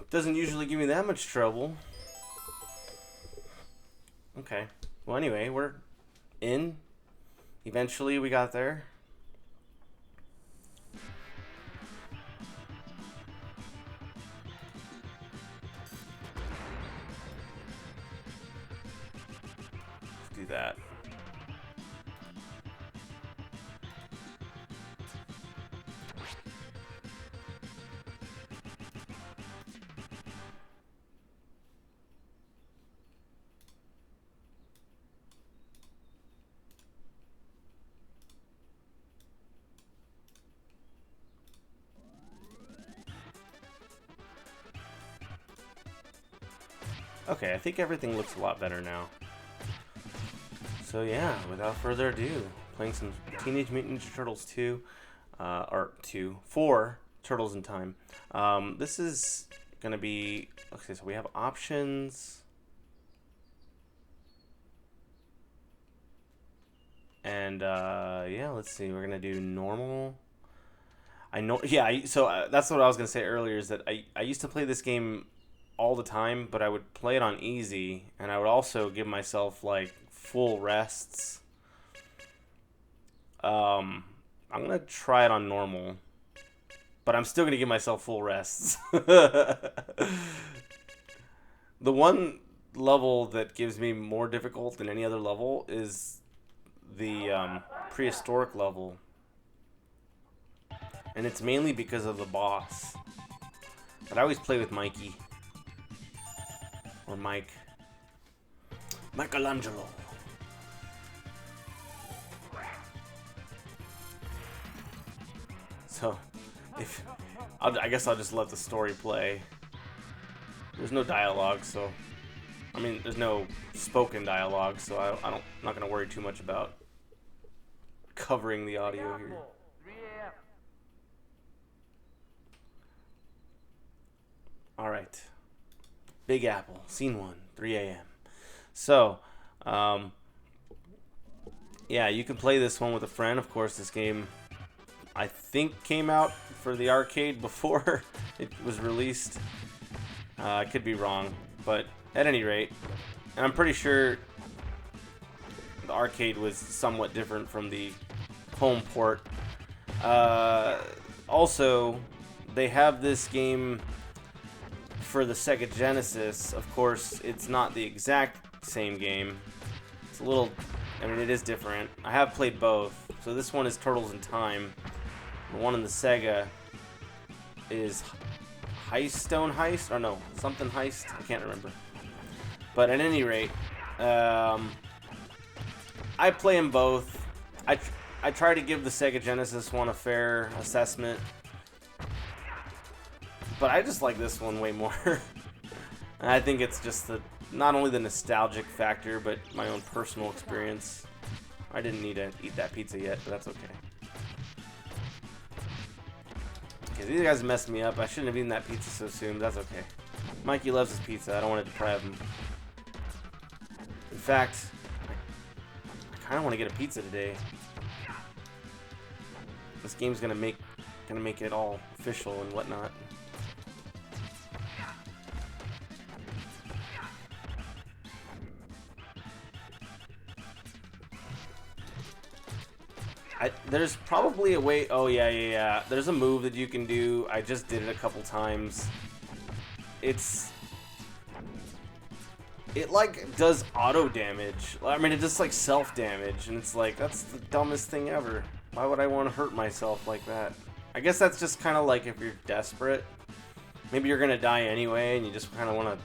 Doesn't usually give me that much trouble. Okay. Well, anyway, we're in. Eventually, we got there. Let's do that. Okay, I think everything looks a lot better now. So yeah, without further ado, playing some Teenage Mutant Ninja Turtles 2, or 4 Turtles in Time. This is gonna be, okay, so we have options. And yeah, let's see, we're gonna do normal. I know, yeah, so that's what I was gonna say earlier, is that I used to play this game all the time, but I would play it on easy, and I would also give myself like full rests. I'm gonna try it on normal, but I'm still gonna give myself full rests. The one level that gives me more difficult than any other level is the prehistoric level, and it's mainly because of the boss. But I always play with Mikey. Or Mike. Michelangelo. So, I guess I'll just let the story play. There's no dialogue, so I mean, there's no spoken dialogue, so I'm not gonna worry too much about covering the audio here. All right. Big Apple, Scene 1, 3 a.m. So, yeah, you can play this one with a friend. Of course, this game, I think, came out for the arcade before it was released. I could be wrong, but at any rate, and I'm pretty sure the arcade was somewhat different from the home port. Also, they have this game for the Sega Genesis. Of course, it's not the exact same game. It's a little, I mean, it is different. I have played both. So this one is Turtles in Time. The one in the Sega is Stone Heist? Or no, something Heist? I can't remember. But at any rate, I play them both. I try to give the Sega Genesis one a fair assessment. But I just like this one way more. And I think it's just not only the nostalgic factor, but my own personal experience. I didn't need to eat that pizza yet, but that's okay. Okay, these guys messed me up. I shouldn't have eaten that pizza so soon, but that's okay. Mikey loves his pizza. I don't want to deprive him. In fact, I kind of want to get a pizza today. This game's gonna make it all official and whatnot. There's probably a way. Oh yeah. There's a move that you can do. I just did it a couple times. It like does auto damage. I mean, it does like self damage, and it's like, that's the dumbest thing ever. Why would I want to hurt myself like that? I guess that's just kind of like if you're desperate. Maybe you're gonna die anyway, and you just kind of want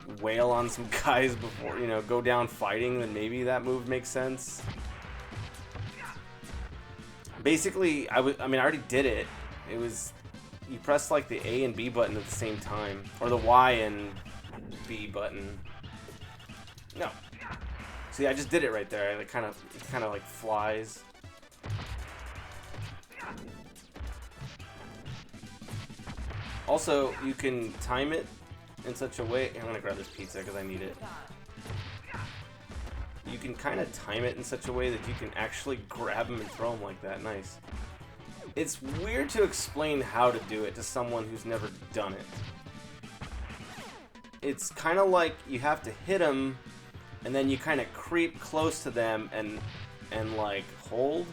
to wail on some guys before, you know, go down fighting. Then maybe that move makes sense. Basically, I already did it. It was, you press like the A and B button at the same time, or the Y and B button. No. See, I just did it right there. It kind of like flies. Also, you can time it in such a way. I'm gonna grab this pizza because I need it. You can kind of time it in such a way that you can actually grab them and throw them like that. Nice. It's weird to explain how to do it to someone who's never done it. It's kind of like you have to hit them, and then you kind of creep close to them and like hold.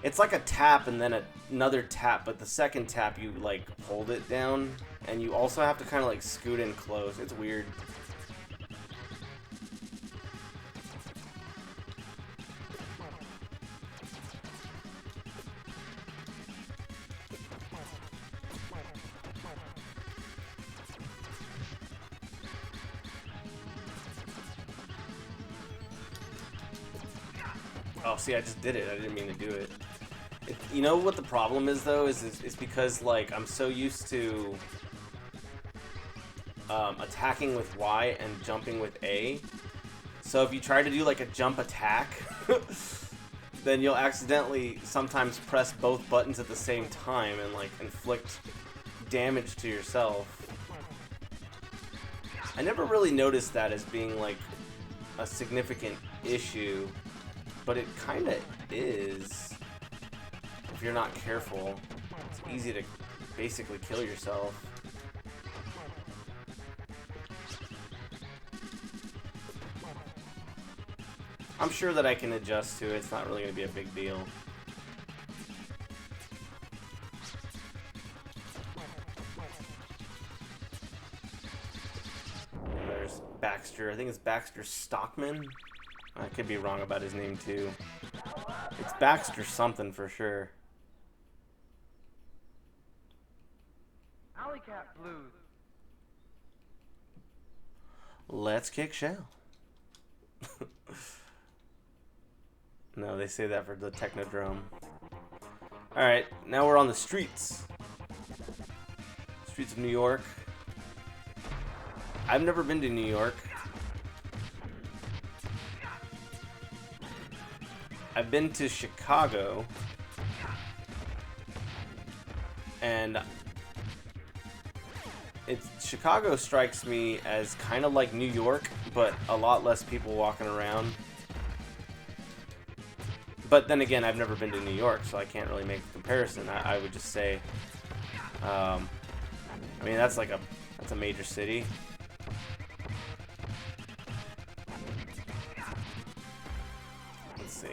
It's like a tap and then another tap, but the second tap you like hold it down, and you also have to kind of like scoot in close. It's weird. Oh, see, I just did it. I didn't mean to do it. You know what the problem is, though? Is because, like, I'm so used to attacking with Y and jumping with A. So if you try to do, like, a jump attack, then you'll accidentally sometimes press both buttons at the same time and, like, inflict damage to yourself. I never really noticed that as being, like, a significant issue. But it kind of is, if you're not careful. It's easy to basically kill yourself. I'm sure that I can adjust to it. It's not really going to be a big deal. And there's Baxter. I think it's Baxter Stockman. I could be wrong about his name, too. It's Baxter something for sure. Alley Cat Blues. Let's kick shell. No, they say that for the Technodrome. Alright, now we're on the streets. Streets of New York. I've never been to New York. I've been to Chicago, and Chicago strikes me as kind of like New York, but a lot less people walking around. But then again, I've never been to New York, so I can't really make a comparison. I would just say, I mean, that's a major city. Let's see.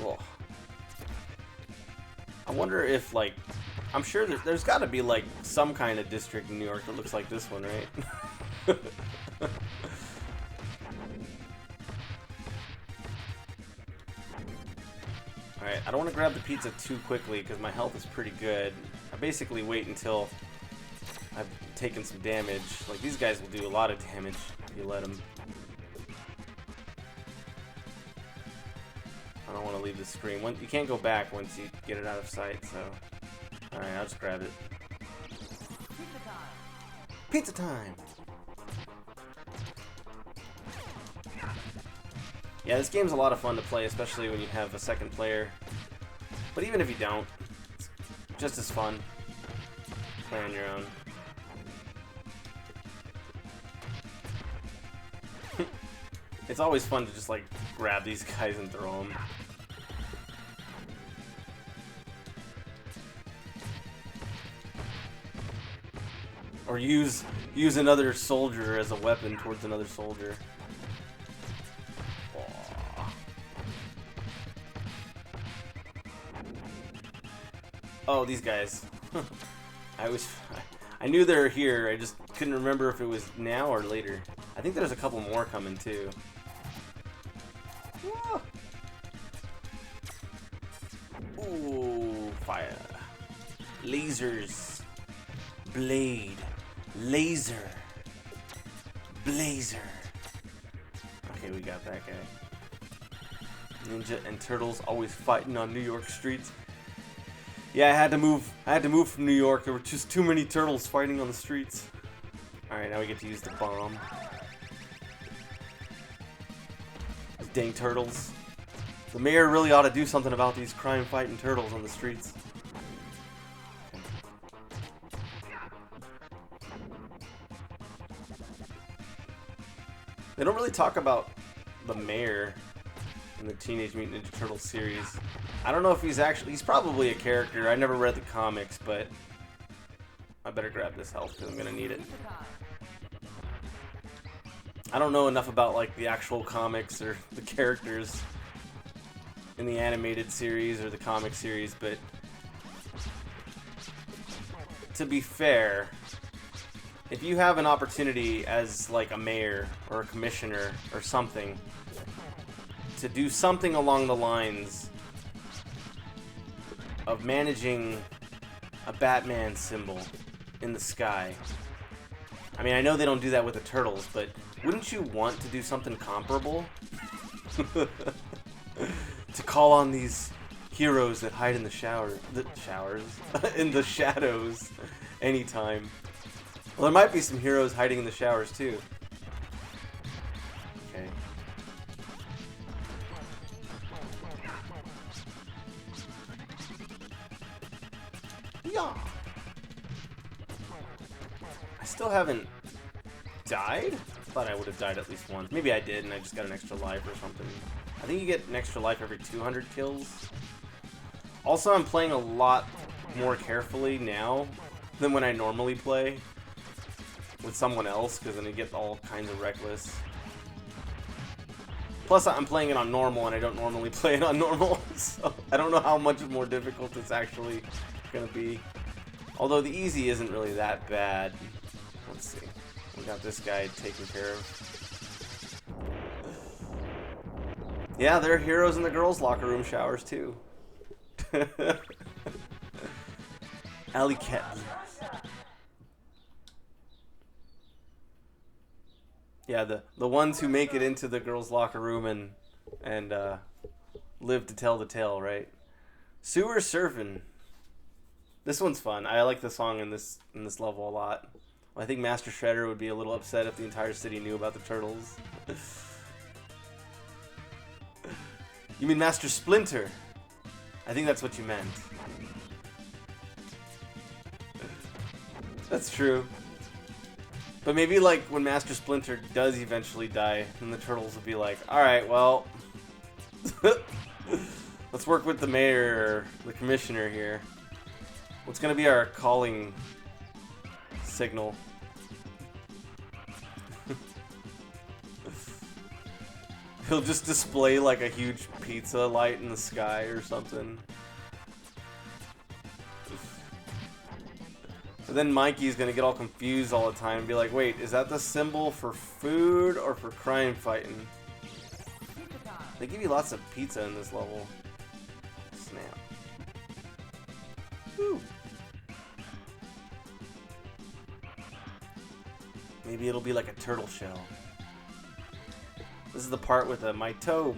Whoa. I wonder if, like, I'm sure there's got to be, like, some kind of district in New York that looks like this one, right? Alright, I don't want to grab the pizza too quickly because my health is pretty good. I basically wait until I've taken some damage. Like, these guys will do a lot of damage if you let them. I don't want to leave the screen. You can't go back once you get it out of sight, so... Alright, I'll just grab it. Pizza time. Pizza time! Yeah, this game's a lot of fun to play, especially when you have a second player. But even if you don't, it's just as fun. Play on your own. It's always fun to just, like, grab these guys and throw them. Or use another soldier as a weapon towards another soldier. Oh, these guys. I knew they were here, I just couldn't remember if it was now or later. I think there's a couple more coming too. Whoa. Ooh, fire. Lasers. Blade. Laser. Blazer. Okay, we got that guy. Ninja and Turtles always fighting on New York streets. Yeah, I had to move from New York. There were just too many turtles fighting on the streets. Alright, now we get to use the bomb. These dang turtles. The mayor really ought to do something about these crime-fighting turtles on the streets. They don't really talk about the mayor in the Teenage Mutant Ninja Turtles series. I don't know if he's probably a character. I never read the comics, but I better grab this health because I'm gonna need it. I don't know enough about like the actual comics or the characters in the animated series or the comic series, but to be fair, if you have an opportunity as like a mayor or a commissioner or something to do something along the lines of managing a Batman symbol in the sky. I mean, I know they don't do that with the Turtles, but wouldn't you want to do something comparable? To call on these heroes that hide in the in the shadows anytime. Well, there might be some heroes hiding in the showers too. Okay. Yeah. I still haven't died? I thought I would have died at least once. Maybe I did and I just got an extra life or something. I think you get an extra life every 200 kills. Also, I'm playing a lot more carefully now than when I normally play with someone else, because then I get all kinds of reckless. Plus, I'm playing it on normal, and I don't normally play it on normal, so I don't know how much more difficult it's actually going to be. Although the easy isn't really that bad. Let's see. We got this guy taken care of. Yeah, there are heroes in the girls' locker room showers, too. Alley Cat. Yeah, the ones who make it into the girls' locker room and live to tell the tale, right? Sewer Surfing. This one's fun. I like the song in this level a lot. I think Master Shredder would be a little upset if the entire city knew about the Turtles. You mean Master Splinter? I think that's what you meant. That's true. But maybe like when Master Splinter does eventually die, then the Turtles will be like, alright, well, let's work with the mayor or the commissioner here. What's gonna be our calling signal? He'll just display like a huge pizza light in the sky or something. And then Mikey's gonna get all confused all the time and be like, wait, is that the symbol for food or for crime fighting? They give you lots of pizza in this level. Snap. Woo. Maybe it'll be like a turtle shell. This is the part with the my toe.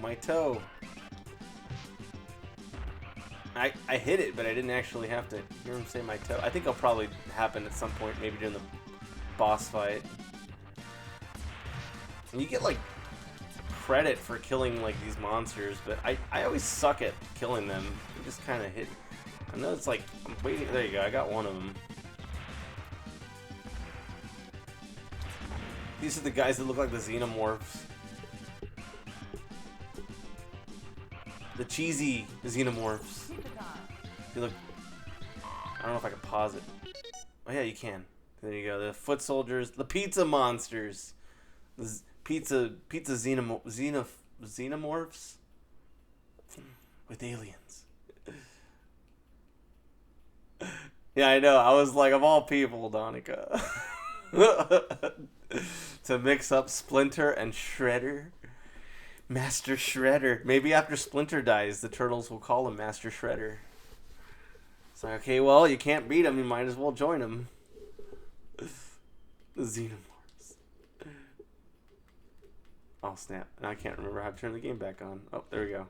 I hit it, but I didn't actually have to hear him say my toe. I think it'll probably happen at some point, maybe during the boss fight. And you get like credit for killing like these monsters, but I always suck at killing them. You just kind of hit. I know it's like I'm waiting. There you go. I got one of them. These are the guys that look like the Xenomorphs. The cheesy Xenomorphs. They look... I don't know if I can pause it. Oh yeah, you can. There you go. The foot soldiers. The pizza monsters. The pizza xenomorphs? With aliens. Yeah, I know. I was like, of all people, Donica. To mix up Splinter and Shredder. Master Shredder. Maybe after Splinter dies, the Turtles will call him Master Shredder. It's like, okay, well, you can't beat him. You might as well join him. The Xenomorphs. Oh, snap. And I can't remember how to turn the game back on. Oh, there we go.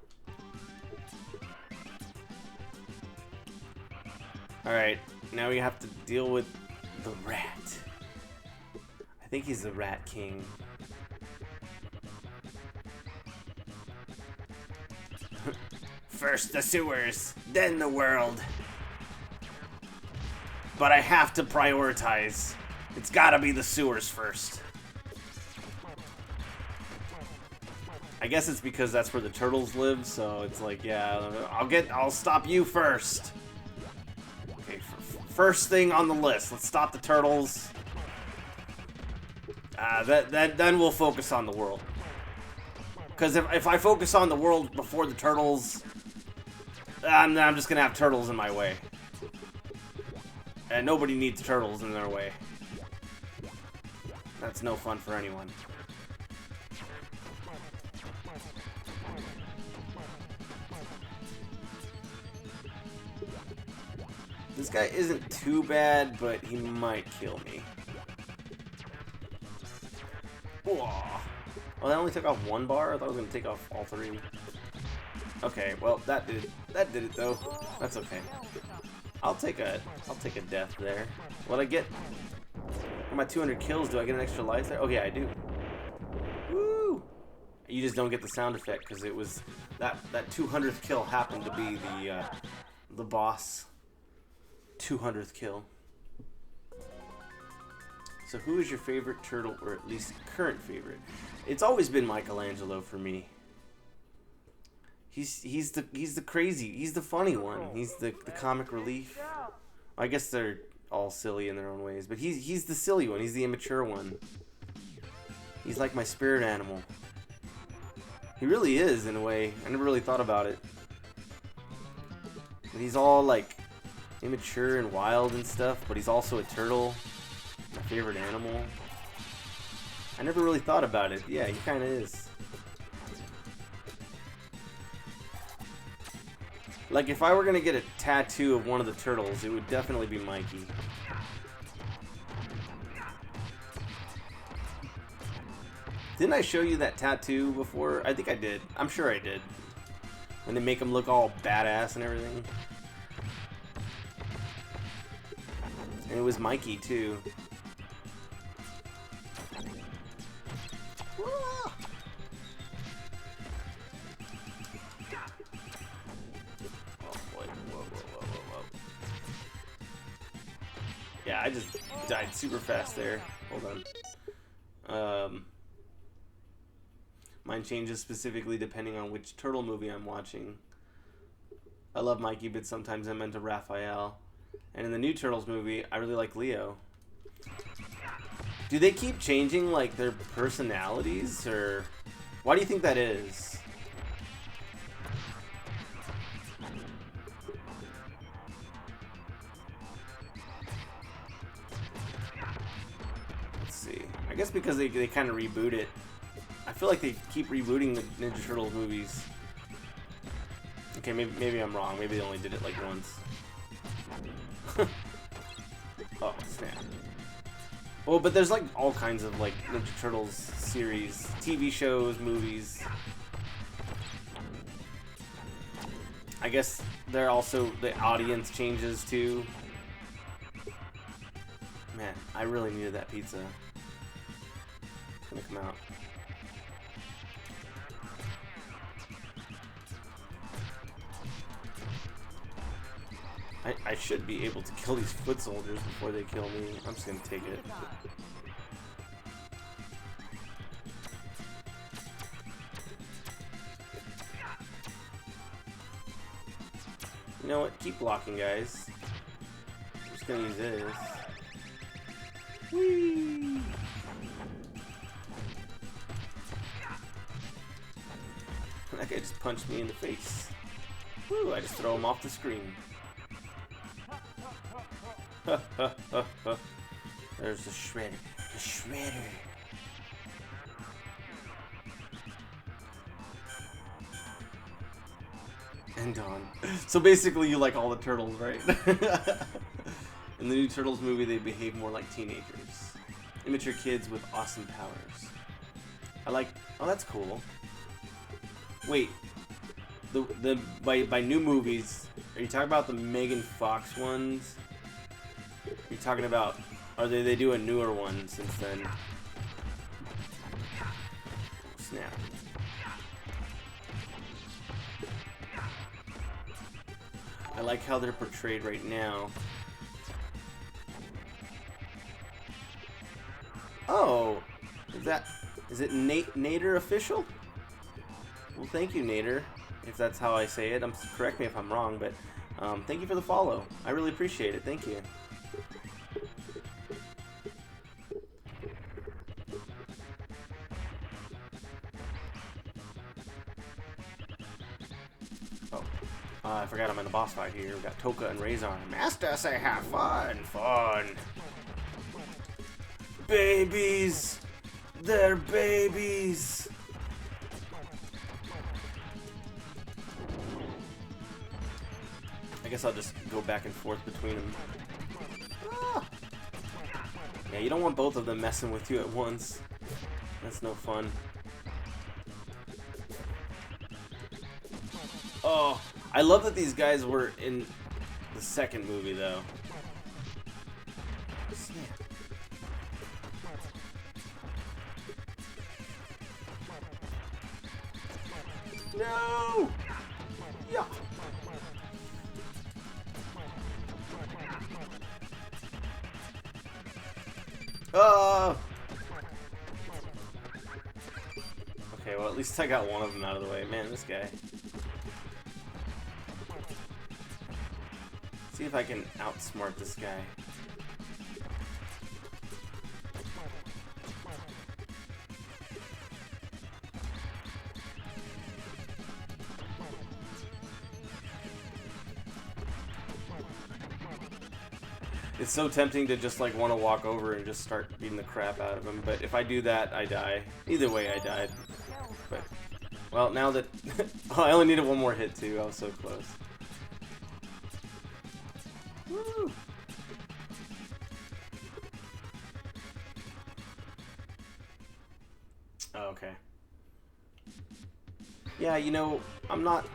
Alright, now we have to deal with the rat. I think he's the Rat King. First the sewers, then the world. But I have to prioritize. It's gotta be the sewers first. I guess it's because that's where the turtles live, so it's like, yeah, I'll stop you first. Okay, first thing on the list, let's stop the turtles. Then we'll focus on the world. Because if I focus on the world before the turtles, I'm just gonna have turtles in my way. And nobody needs turtles in their way. That's no fun for anyone. This guy isn't too bad, but he might kill me. Whoa. Oh, that only took off one bar? I thought I was gonna take off all three. Okay, well that did it though. That's okay. I'll take a death there. What I get for my 200 kills? Do I get an extra life there? Oh yeah, I do. Woo! You just don't get the sound effect because it was that 200th kill happened to be the boss 200th kill. So who is your favorite turtle, or at least current favorite? It's always been Michelangelo for me. He's the crazy, he's the funny one. He's the comic relief. I guess they're all silly in their own ways, but he's the silly one. He's the immature one. He's like my spirit animal. He really is, in a way. I never really thought about it. But he's all like immature and wild and stuff, but he's also a turtle. My favorite animal. I never really thought about it. Yeah, he kind of is. Like, if I were gonna get a tattoo of one of the turtles, it would definitely be Mikey. Didn't I show you that tattoo before? I think I did. I'm sure I did. When they make him look all badass and everything. And it was Mikey, too. Oh, boy. Whoa. Yeah, I just died super fast there. Hold on. Mine changes specifically depending on which turtle movie I'm watching. I love Mikey, but sometimes I'm into Raphael. And in the new Turtles movie, I really like Leo. Do they keep changing, like, their personalities, or why do you think that is? Let's see. I guess because they kind of reboot it. I feel like they keep rebooting the Ninja Turtles movies. Okay, maybe I'm wrong. Maybe they only did it like once. Oh, snap. Well, but there's like all kinds of like Ninja Turtles series, TV shows, movies. I guess they're also, the audience changes too. Man, I really needed that pizza. It's gonna come out. I should be able to kill these foot soldiers before they kill me. I'm just gonna take it. You know what? Keep blocking, guys. I'm just gonna use this. Whee! That guy just punched me in the face. Woo! I just throw him off the screen. There's the shredder. The shredder. And Dawn. So basically you like all the turtles, right? In the new Turtles movie, they behave more like teenagers. Immature kids with awesome powers. I like... Oh, that's cool. Wait. By new movies, are you talking about the Megan Fox ones? You're talking about, are they do a newer one since then? Oh, snap. I like how they're portrayed right now. Oh, is it Nader official? Well, thank you, Nader, if that's how I say it. Correct me if I'm wrong, but thank you for the follow. I really appreciate it. Thank you. Oh, I forgot I'm in the boss fight here. We've got Toka and Razor. Master, say have fun. Fun. Babies. They're babies. I guess I'll just go back and forth between them. Ah! Yeah, you don't want both of them messing with you at once. That's no fun. Oh, I love that these guys were in the second movie, though. Snap. No! Yeah. Oh! Okay, well, at least I got one of them out of the way. Man, this guy. See if I can outsmart this guy. It's so tempting to just like want to walk over and just start beating the crap out of him, but if I do that, I die. Either way, I died. But, well, now that... oh, I only needed one more hit, too. I was so close. Woo! Oh, okay. Yeah, you know, I'm not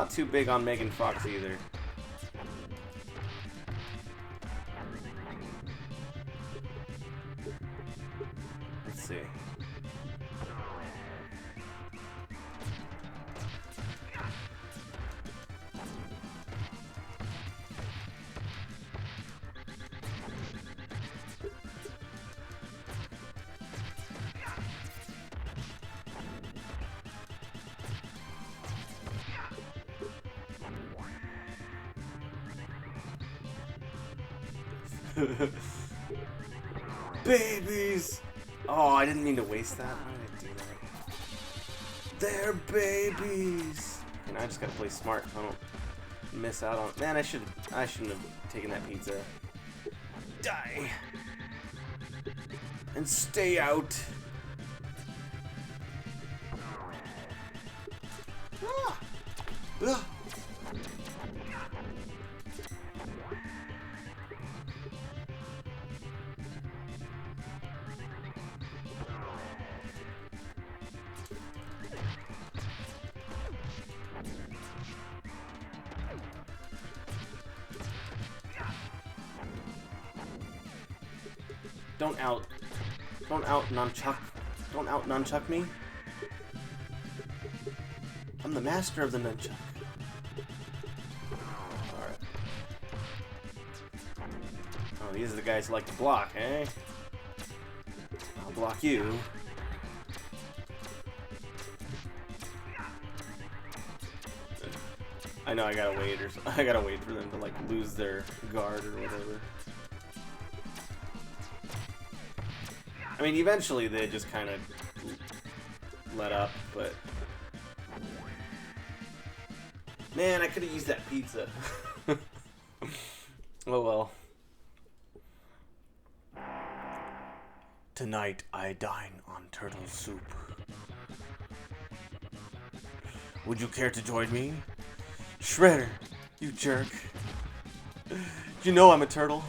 too big on Megan Fox either. Let's see. Babies! Oh, I didn't mean to waste that. Why did I do that? They're babies! And I just gotta play smart so I don't miss out on... Man, I shouldn't have taken that pizza. Die! And stay out! Ah! Ah! Don't out nunchuck me. I'm the master of the nunchuck. Alright. Oh, these are the guys who like to block, eh? I'll block you. I know I gotta wait I gotta wait for them to like lose their guard or whatever. I mean, eventually they just kind of let up, but... Man, I could have used that pizza. Oh well. Tonight I dine on turtle soup. Would you care to join me? Shredder, you jerk. You know I'm a turtle.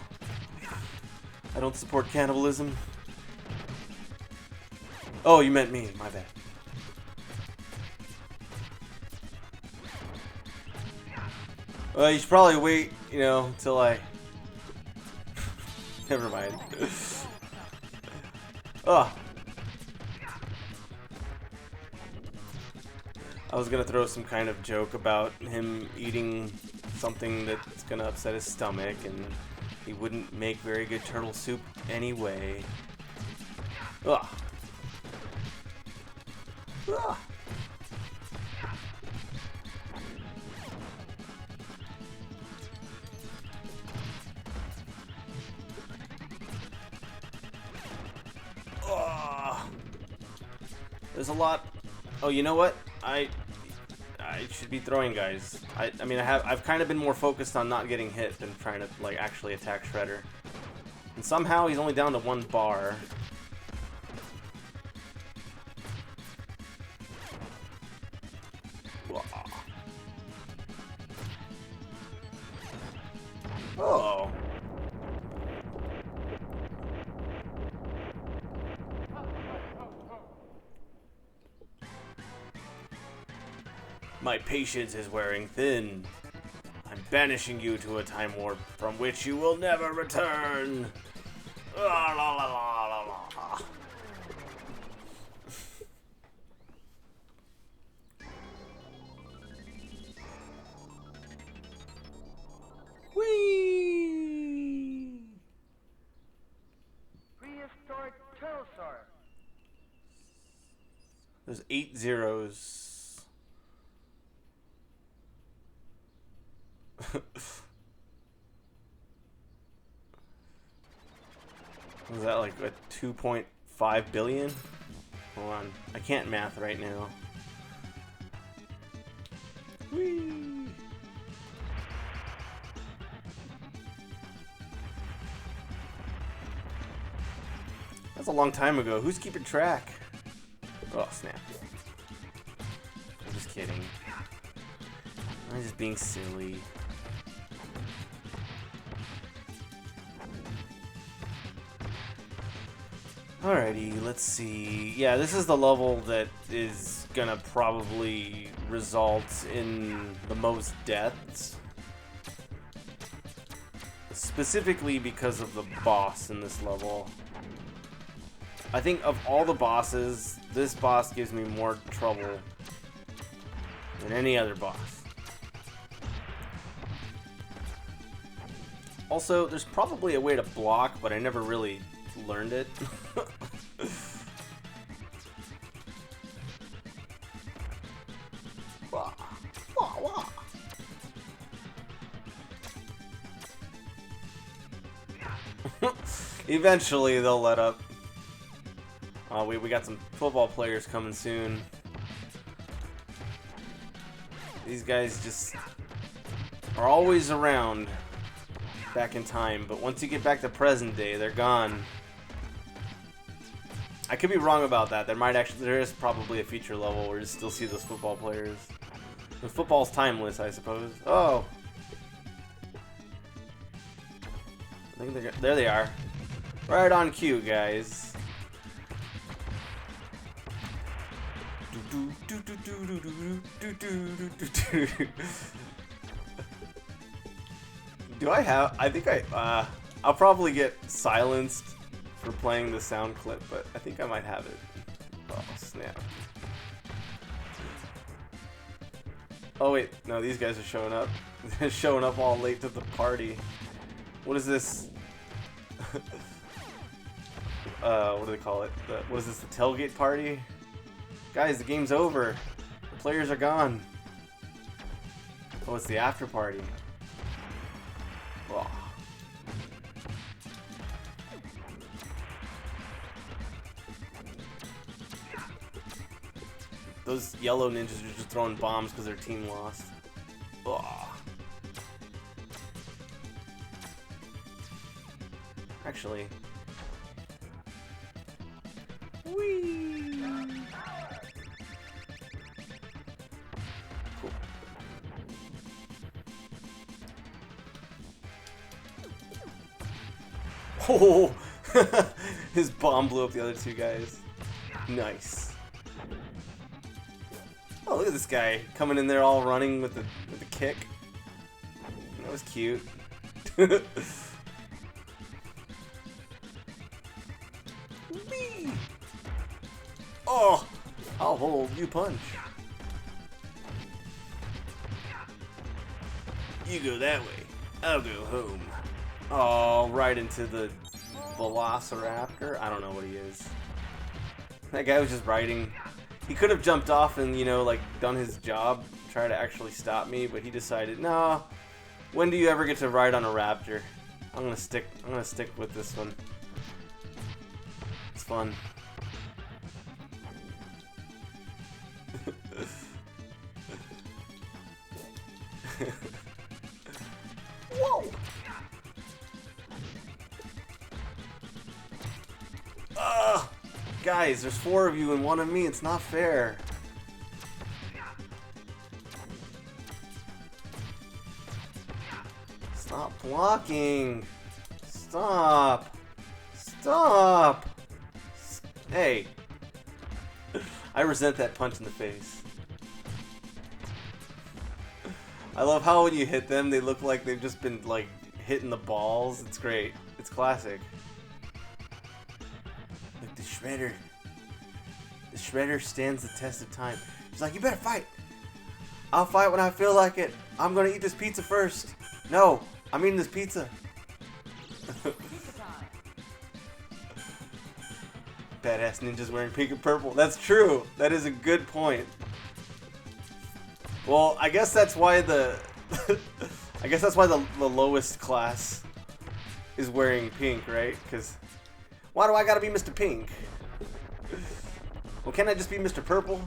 I don't support cannibalism. Oh, you meant me. My bad. Well, you should probably wait, you know, until I... Never mind. Oh. I was gonna throw some kind of joke about him eating something that's gonna upset his stomach, and he wouldn't make very good turtle soup anyway. Ugh. Ah. There's a lot. Oh, you know what? I should be throwing guys. I mean, I've kind of been more focused on not getting hit than trying to like actually attack Shredder. And somehow he's only down to 1 bar. Oh. My patience is wearing thin. I'm banishing you to a time warp from which you will never return. La, la, la, la, la, la. Whee! Prehistoric pterosaur. There's 8 zeros. Was that like a 2.5 billion? Hold on. I can't math right now. Whee! That's a long time ago. Who's keeping track? Oh, snap. I'm just kidding. I'm just being silly. Alrighty, let's see. Yeah, this is the level that is gonna probably result in the most deaths. Specifically because of the boss in this level. I think of all the bosses, this boss gives me more trouble than any other boss. Also, there's probably a way to block, but I never really learned it. Wah, wah, wah. Eventually they'll let up. We got some football players coming soon. These guys just are always around back in time, but once you get back to present day, they're gone. I could be wrong about that. There is probably a feature level where you still see those football players. The football's timeless, I suppose. Oh, I think there they are. Right on cue, guys. Do I have? I think I'll probably get silenced for playing the sound clip, but I think I might have it. Oh, snap. Oh, wait. No, these guys are showing up. They're showing up all late to the party. What is this? What do they call it? What is this, the tailgate party? Guys, the game's over. The players are gone. Oh, it's the after party. Oh. Those yellow ninjas are just throwing bombs because their team lost. Oh. Actually. Whee! Cool. Oh! His bomb blew up the other 2 guys. Nice. Oh, look at this guy coming in there all running with the kick. That was cute. Whee! Oh! I'll hold you punch. You go that way. I'll go home. Oh, right into the Velociraptor. I don't know what he is. That guy was just riding. He could have jumped off and, you know, like done his job, try to actually stop me, but he decided, no. When do you ever get to ride on a raptor? I'm gonna stick with this one. It's fun. Whoa! Ugh! Guys, there's 4 of you and 1 of me. It's not fair. Stop blocking. Stop. Stop. Hey. I resent that punch in the face. I love how when you hit them, they look like they've just been, like, hitting the balls. It's great. It's classic. Look, the Shredder. The Shredder stands the test of time. He's like, you better fight. I'll fight when I feel like it. I'm gonna eat this pizza first. No, I'm eating this pizza. Badass ninjas wearing pink and purple. That's true. That is a good point. Well, I guess that's why the the lowest class is wearing pink, right? Because why do I gotta be Mr. Pink? Well, can't I just be Mr. Purple?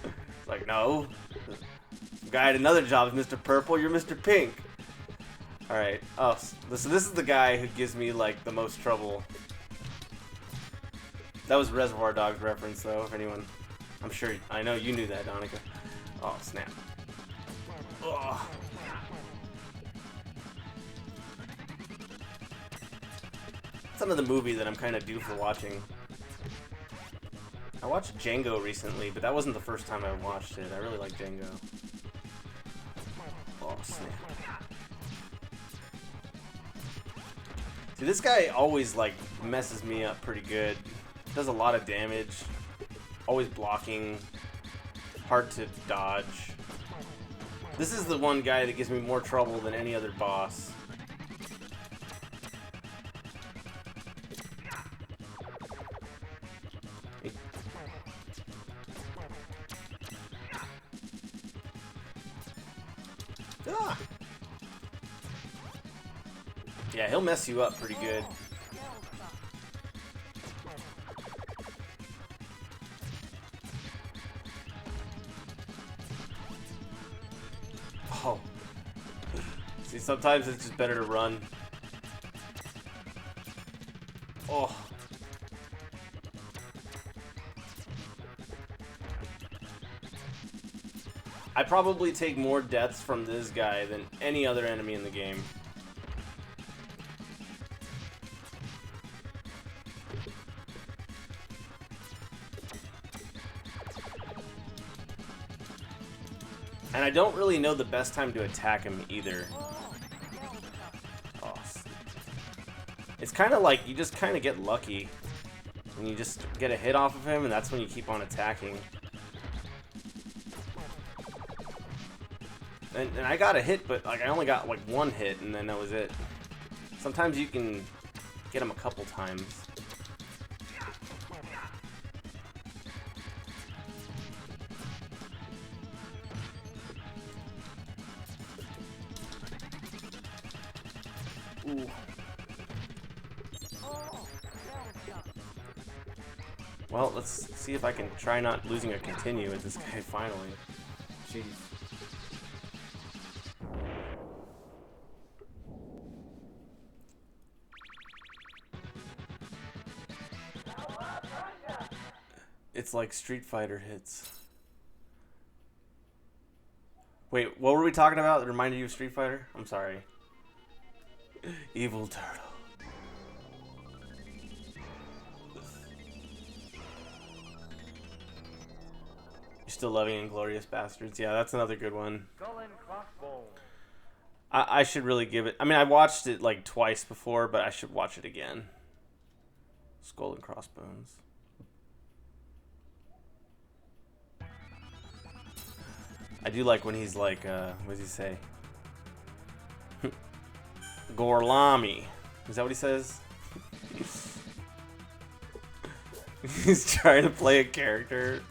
It's like, no. The guy at another job is Mr. Purple. You're Mr. Pink. All right. Oh, so this is the guy who gives me like the most trouble. That was Reservoir Dogs reference, though. If anyone, I'm sure I know you knew that, Donica. Oh snap! Ugh. It's another movie that I'm kind of due for watching. I watched Django recently, but that wasn't the first time I watched it. I really like Django. Oh snap! See, this guy always like messes me up pretty good. Does a lot of damage. Always blocking. Hard to dodge. This is the one guy that gives me more trouble than any other boss. Ah. Yeah, he'll mess you up pretty good. Oh. See, sometimes it's just better to run. Oh. I probably take more deaths from this guy than any other enemy in the game. And I don't really know the best time to attack him either. Oh. It's kind of like you just kind of get lucky. And you just get a hit off of him, and that's when you keep on attacking. And I got a hit, but like I only got like 1 hit, and then that was it. Sometimes you can get him a couple times. Ooh. Well, let's see if I can try not losing a continue with this guy finally. Jeez. It's like Street Fighter hits. Wait, what were we talking about that reminded you of Street Fighter? I'm sorry. Evil Turtle. You're still loving Inglorious Bastards? Yeah, that's another good one. Skull and Crossbones. I should really give it... I mean, I watched it like twice before, but I should watch it again. Skull and Crossbones. I do like when he's like, what does he say? Gorlami. Is that what he says? He's trying to play a character.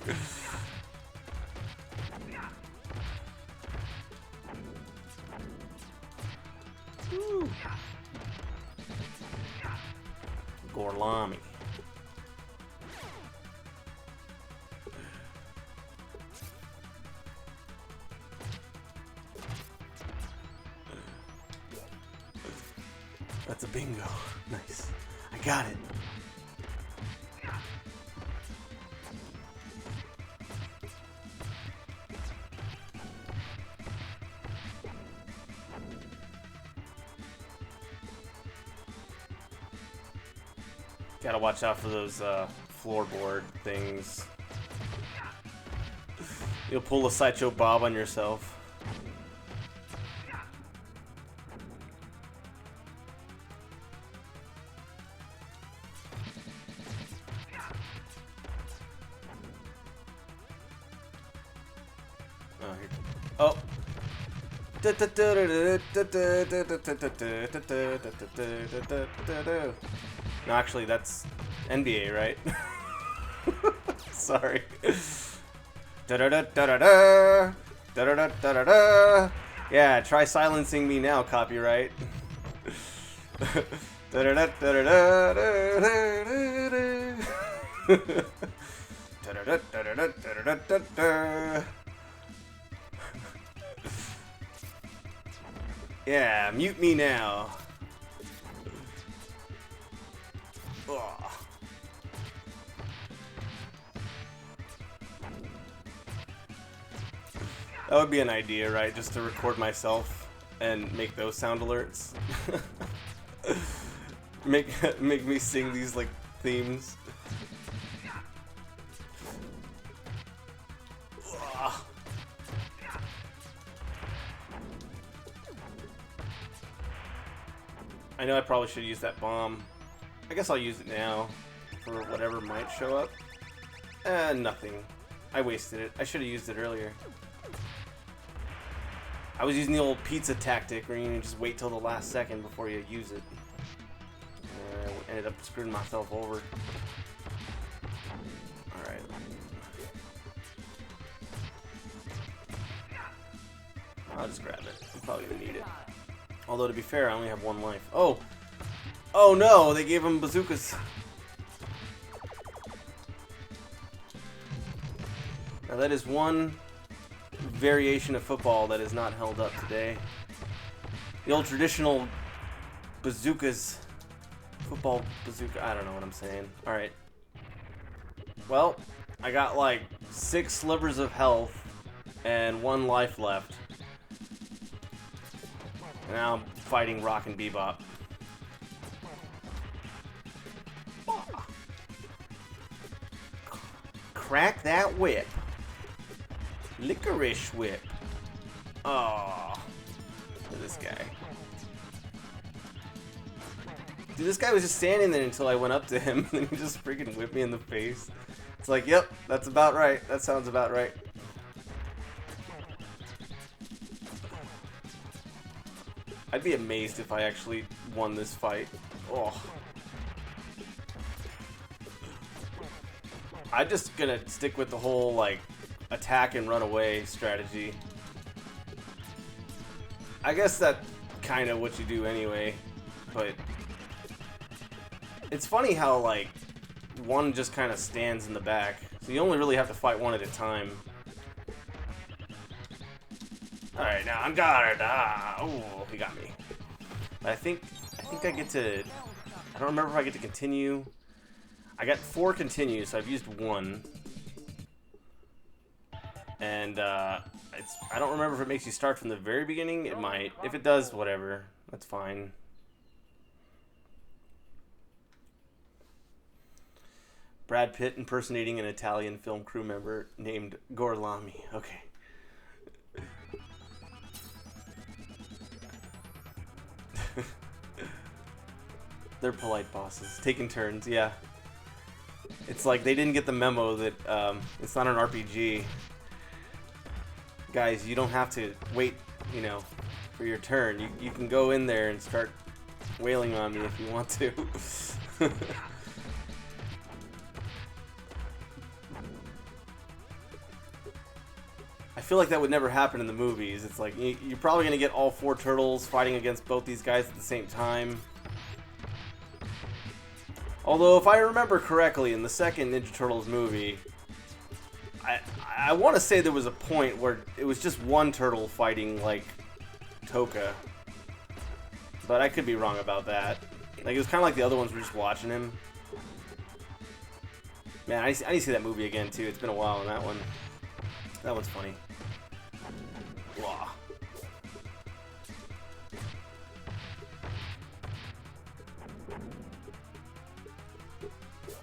Woo. Gorlami. That's a bingo. Nice. I got it. Gotta watch out for those floorboard things. You'll pull a Sideshow Bob on yourself. Oh, here. Oh. No, actually, that's NBA, right? Sorry. Yeah, try silencing me now, copyright. Yeah, mute me now. Ugh. That would be an idea, right? Just to record myself and make those sound alerts. make me sing these like themes. Ugh. I know I probably should use that bomb. I guess I'll use it now for whatever might show up. Nothing. I wasted it. I should have used it earlier. I was using the old pizza tactic where you just wait till the last second before you use it. I ended up screwing myself over. Alright. I'll just grab it. I'm probably gonna need it. Although, to be fair, I only have one life. Oh! Oh no! They gave him bazookas! Now that is one variation of football that is not held up today. The old traditional bazookas. Football bazooka. I don't know what I'm saying. Alright. Well, I got like 6 slivers of health and 1 life left. Now I'm fighting Rock and Bebop. Crack that whip. Licorice whip. Oh, look at this guy. Dude, this guy was just standing there until I went up to him and he just freaking whipped me in the face. It's like, yep, that's about right. That sounds about right. I'd be amazed if I actually won this fight. Oh. I'm just gonna stick with the whole, like, attack and run away strategy. I guess that's kind of what you do anyway, but it's funny how, like, one just kind of stands in the back, so you only really have to fight one at a time. Alright, now I'm got it. Oh, he got me. But I think I get to, I don't remember if I get to continue. I got 4 continues, so I've used 1. And I don't remember if it makes you start from the very beginning. It might. If it does, whatever. That's fine. Brad Pitt impersonating an Italian film crew member named Gorlami. Okay. They're polite bosses. Taking turns, yeah. It's like they didn't get the memo that it's not an RPG. Guys, you don't have to wait, you know, for your turn. You can go in there and start wailing on me if you want to. I feel like that would never happen in the movies. It's like you're probably going to get all 4 turtles fighting against both these guys at the same time. Although, if I remember correctly, in the second Ninja Turtles movie, I want to say there was a point where it was just one turtle fighting, like, Toka. But I could be wrong about that. Like, it was kind of like the other ones were just watching him. Man, I need to see that movie again, too. It's been a while on that one. That one's funny. Blah.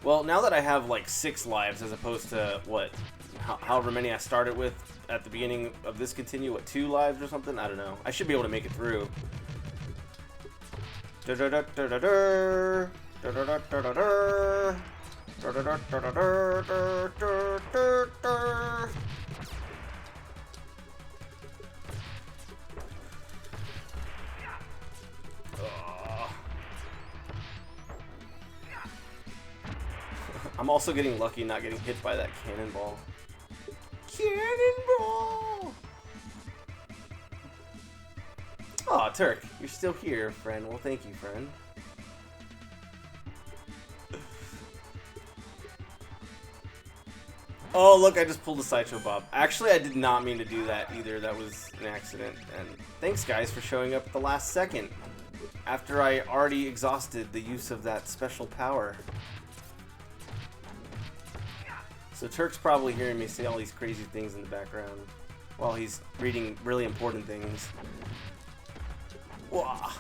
Well, now that I have like 6 lives as opposed to what, however many I started with at the beginning of this continue, what, 2 lives or something? I don't know. I should be able to make it through. I'm also getting lucky not getting hit by that cannonball. Cannonball! Aw, Turk, you're still here, friend. Well, thank you, friend. Oh, look, I just pulled a Sideshow Bob. Actually, I did not mean to do that either. That was an accident. And thanks, guys, for showing up at the last second. After I already exhausted the use of that special power. So Turk's probably hearing me say all these crazy things in the background while he's reading really important things. Wah.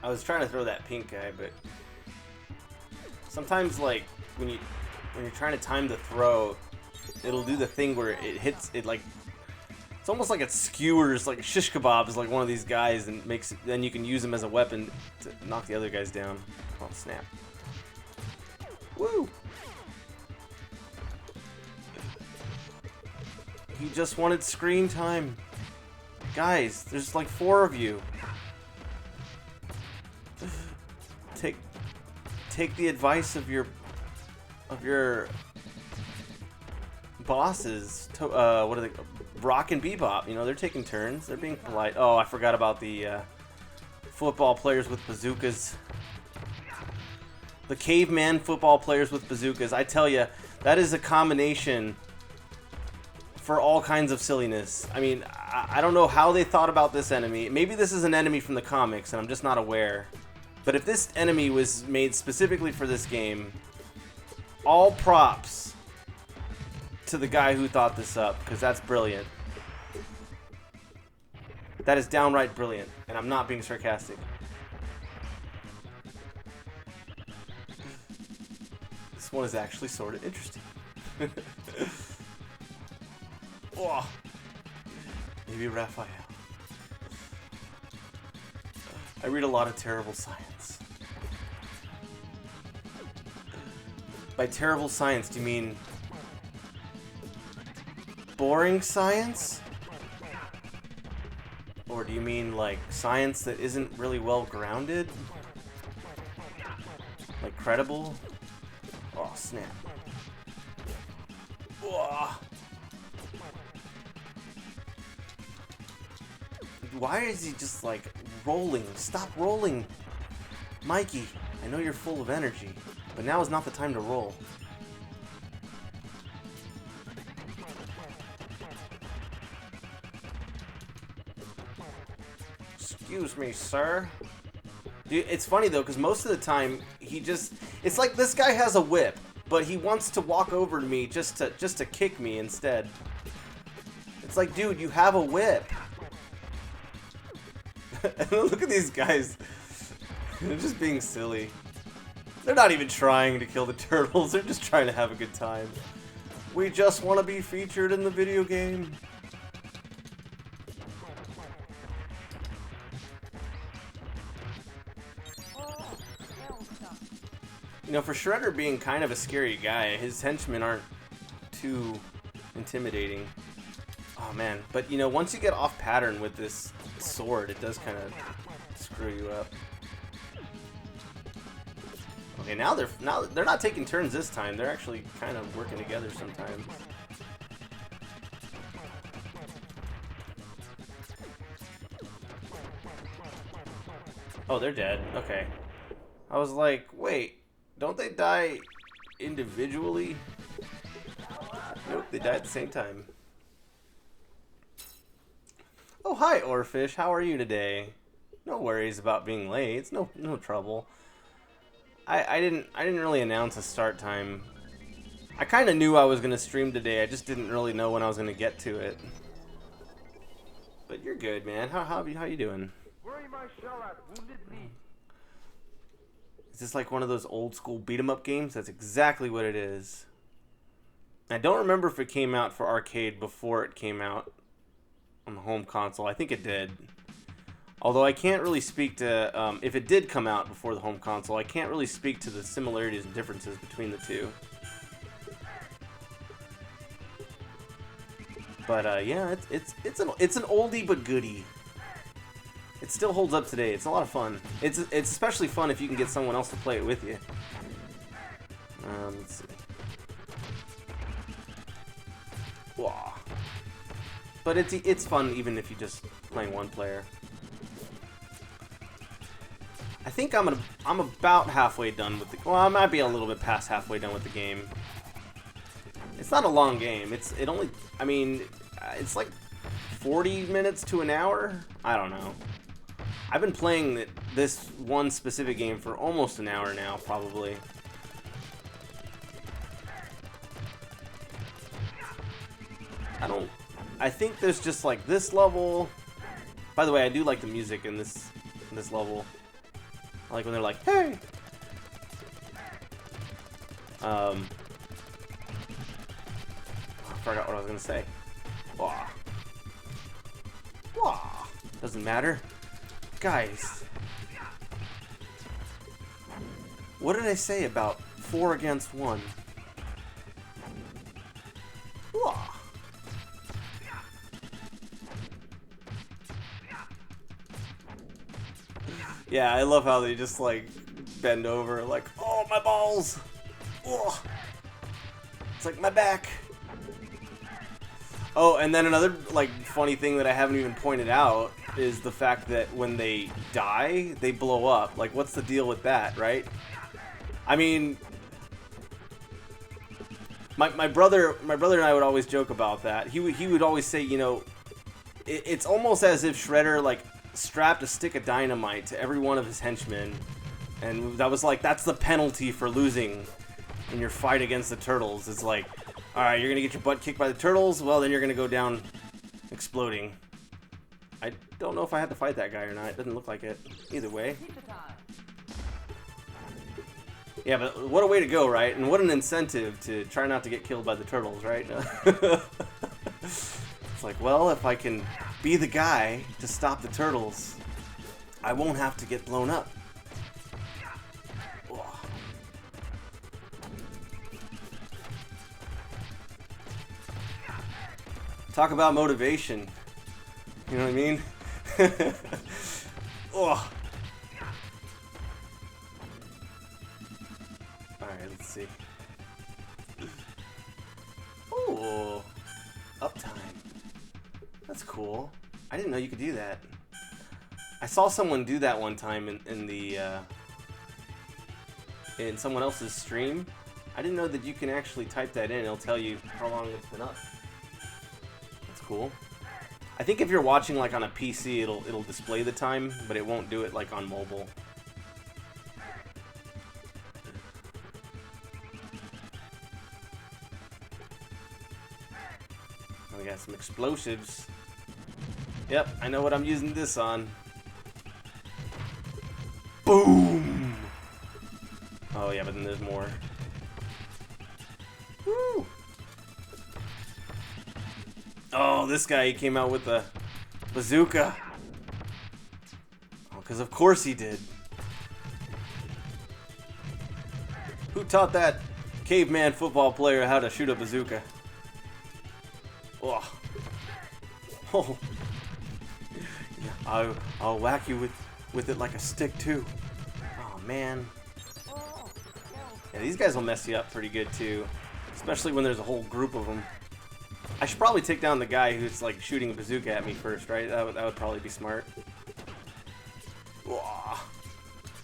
I was trying to throw that pink guy, but sometimes, like, when you're trying to time the throw, it'll do the thing where it hits it, like, it's almost like it skewers, like shish kebab is like one of these guys, and makes it, then you can use him as a weapon to knock the other guys down. Oh, snap. Woo! He just wanted screen time. Guys, there's like 4 of you. Take the advice of your bosses. What are they? Rock and Bebop. You know, they're taking turns. They're being polite. Oh, I forgot about the football players with bazookas. The caveman football players with bazookas. I tell you, that is a combination for all kinds of silliness. I mean, I don't know how they thought about this enemy. Maybe this is an enemy from the comics, and I'm just not aware. But if this enemy was made specifically for this game, all props to the guy who thought this up, because that's brilliant. That is downright brilliant, and I'm not being sarcastic. This one is actually sort of interesting. Oh, maybe Raphael. I read a lot of terrible science. By terrible science, do you mean boring science? Or do you mean like science that isn't really well grounded? Like credible? Oh, snap. Oh. Why is he just like rolling? Stop rolling! Mikey, I know you're full of energy, but now is not the time to roll. Excuse me, sir. Dude, it's funny though, because most of the time he just, it's like this guy has a whip, but he wants to walk over to me just to kick me instead. It's like, dude, you have a whip. Look at these guys. They're just being silly. They're not even trying to kill the turtles. They're just trying to have a good time. We just want to be featured in the video game. You know, for Shredder being kind of a scary guy, his henchmen aren't too intimidating. Oh man, but you know, once you get off pattern with this sword, it does kind of screw you up. Okay, now they're not taking turns this time. They're actually kind of working together sometimes. Oh, they're dead. Okay. I was like, wait, don't they die individually? Nope, they die at the same time. Oh, hi, Oarfish. How are you today? No worries about being late. It's no trouble. I didn't really announce a start time. I kind of knew I was gonna stream today. I just didn't really know when I was gonna get to it. But you're good, man. How you doing? Worry my shell at wounded knee. Is this like one of those old school beat 'em up games? That's exactly what it is. I don't remember if it came out for arcade before it came out on the home console. I think it did. Although I can't really speak to, if it did come out before the home console, I can't really speak to the similarities and differences between the two. But yeah, it's an oldie but goodie. It still holds up today. It's a lot of fun. It's especially fun if you can get someone else to play it with you. Let's see. Wah. But it's fun even if you're just playing one player. I think I'm about halfway done with the. Well, I might be a little bit past halfway done with the game. It's not a long game. I mean, it's like 40 minutes to an hour. I don't know. I've been playing this one specific game for almost an hour now, probably. I think there's just like this level. By the way, I do like the music in this level. I like when they're like, "Hey." I forgot what I was gonna say. Wah. Wah. Doesn't matter. Guys. What did I say about 4 against 1? Wah. Yeah, I love how they just like bend over like, oh, my balls. Oh. It's like my back. Oh, and then another like funny thing that I haven't even pointed out is the fact that when they die, they blow up. Like, what's the deal with that, right? I mean, my brother and I would always joke about that. He would always say, you know, it's almost as if Shredder like strapped a stick of dynamite to every one of his henchmen, and that was like, that's the penalty for losing in your fight against the turtles. It's like, alright, you're gonna get your butt kicked by the turtles, well then you're gonna go down exploding. I don't know if I had to fight that guy or not. It doesn't look like it. Either way. Yeah, but what a way to go, right? And what an incentive to try not to get killed by the turtles, right? It's like, well, if I can be the guy to stop the turtles, I won't have to get blown up. Talk about motivation. You know what I mean? Oh. Alright, let's see. Ooh. Uptime. That's cool. I didn't know you could do that. I saw someone do that one time in someone else's stream. I didn't know that you can actually type that in. It'll tell you how long it's been up. That's cool. I think if you're watching like on a PC, it'll display the time, but it won't do it like on mobile. We got some explosives. Yep, I know what I'm using this on. Boom! Oh yeah, but then there's more. Woo! Oh, this guy, he came out with a bazooka. Oh, because of course he did. Who taught that caveman football player how to shoot a bazooka? Oh. Oh. Yeah, I'll whack you with it like a stick too. Oh man. Yeah, these guys will mess you up pretty good too, especially when there's a whole group of them. I should probably take down the guy who's like shooting a bazooka at me first, right? That would probably be smart. Whoa.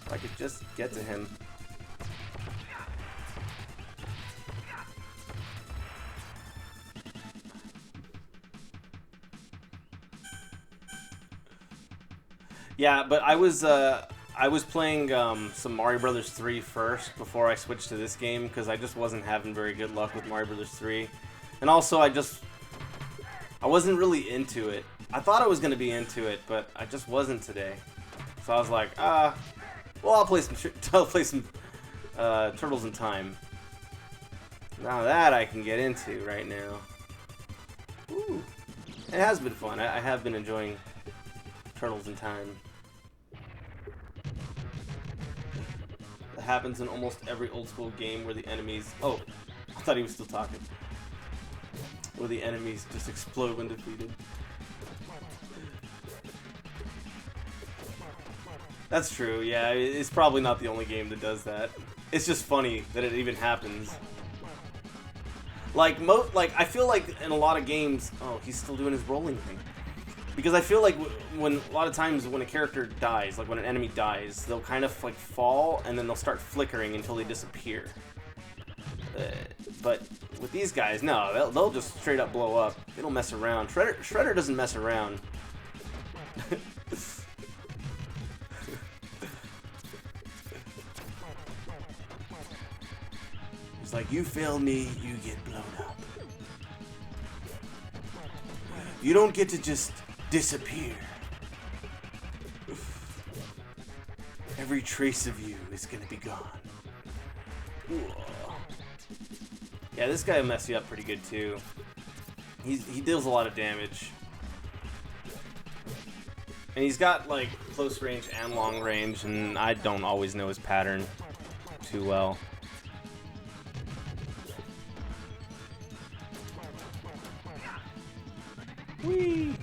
If I could just get to him. Yeah, but I was playing some Mario Brothers 3 first before I switched to this game because I just wasn't having very good luck with Mario Brothers 3, and also I wasn't really into it. I thought I was gonna be into it, but I just wasn't today. So I was like, well, I'll play some Turtles in Time. Now that I can get into right now. Ooh, it has been fun. I have been enjoying Turtles in Time. That happens in almost every old school game where the enemies... Oh, I thought he was still talking. Where the enemies just explode when defeated. That's true, yeah. It's probably not the only game that does that. It's just funny that it even happens. Like, I feel like in a lot of games... Oh, he's still doing his rolling thing. Because I feel like when a lot of times when a character dies, like when an enemy dies, they'll kind of like fall and then they'll start flickering until they disappear. But with these guys, no, they'll just straight up blow up. They don't mess around. Shredder doesn't mess around. It's like, you fail me, you get blown up. You don't get to just disappear. Every trace of you is gonna be gone. Ooh. Yeah, this guy will mess you up pretty good too. He deals a lot of damage. And he's got like close range and long range, and I don't always know his pattern too well. Whee!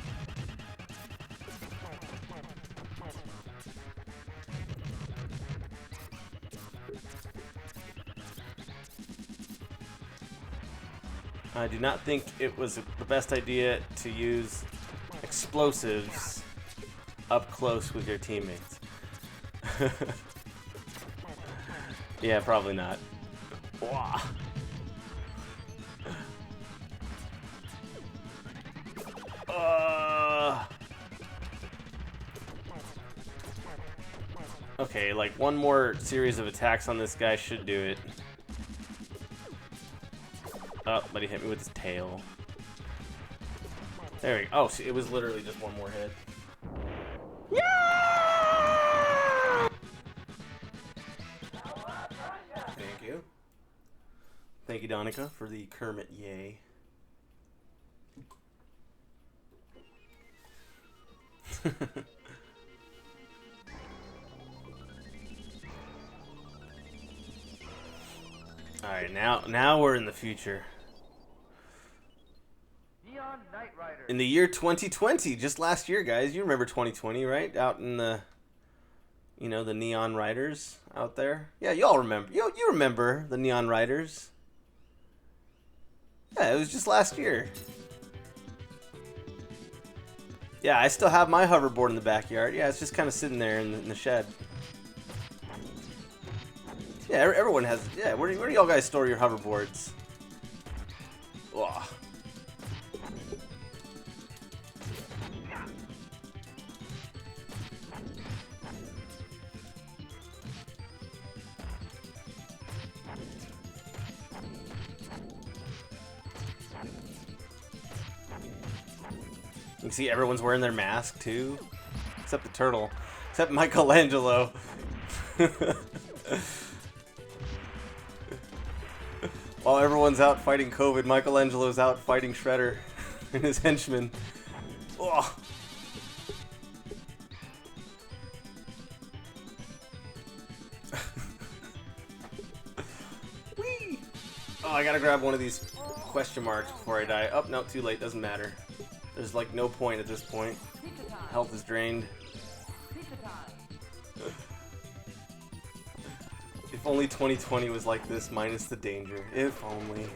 I do not think it was the best idea to use explosives up close with your teammates. Yeah, probably not. Wah. Okay, like one more series of attacks on this guy should do it. Oh, but he hit me with his tail. There we go. Oh, see, it was literally just one more hit. Yeah! Thank you. Thank you, Donica, for the Kermit yay. Alright, now we're in the future. Neon Knight Rider. In the year 2020, just last year, guys. You remember 2020, right? Out in the, you know, the Neon Riders out there. Yeah, y'all remember. You remember the Neon Riders. Yeah, it was just last year. Yeah, I still have my hoverboard in the backyard. Yeah, it's just kind of sitting there in the shed. Yeah, everyone has. Yeah, where do y'all guys store your hoverboards? Ugh. You can see everyone's wearing their mask too, except the turtle, except Michelangelo. While everyone's out fighting COVID, Michelangelo's out fighting Shredder and his henchmen. Ugh. Whee! Oh, I gotta grab one of these question marks before I die. Oh, no, too late, doesn't matter. There's like no point at this point. Health is drained. If only 2020 was like this, minus the danger. If only.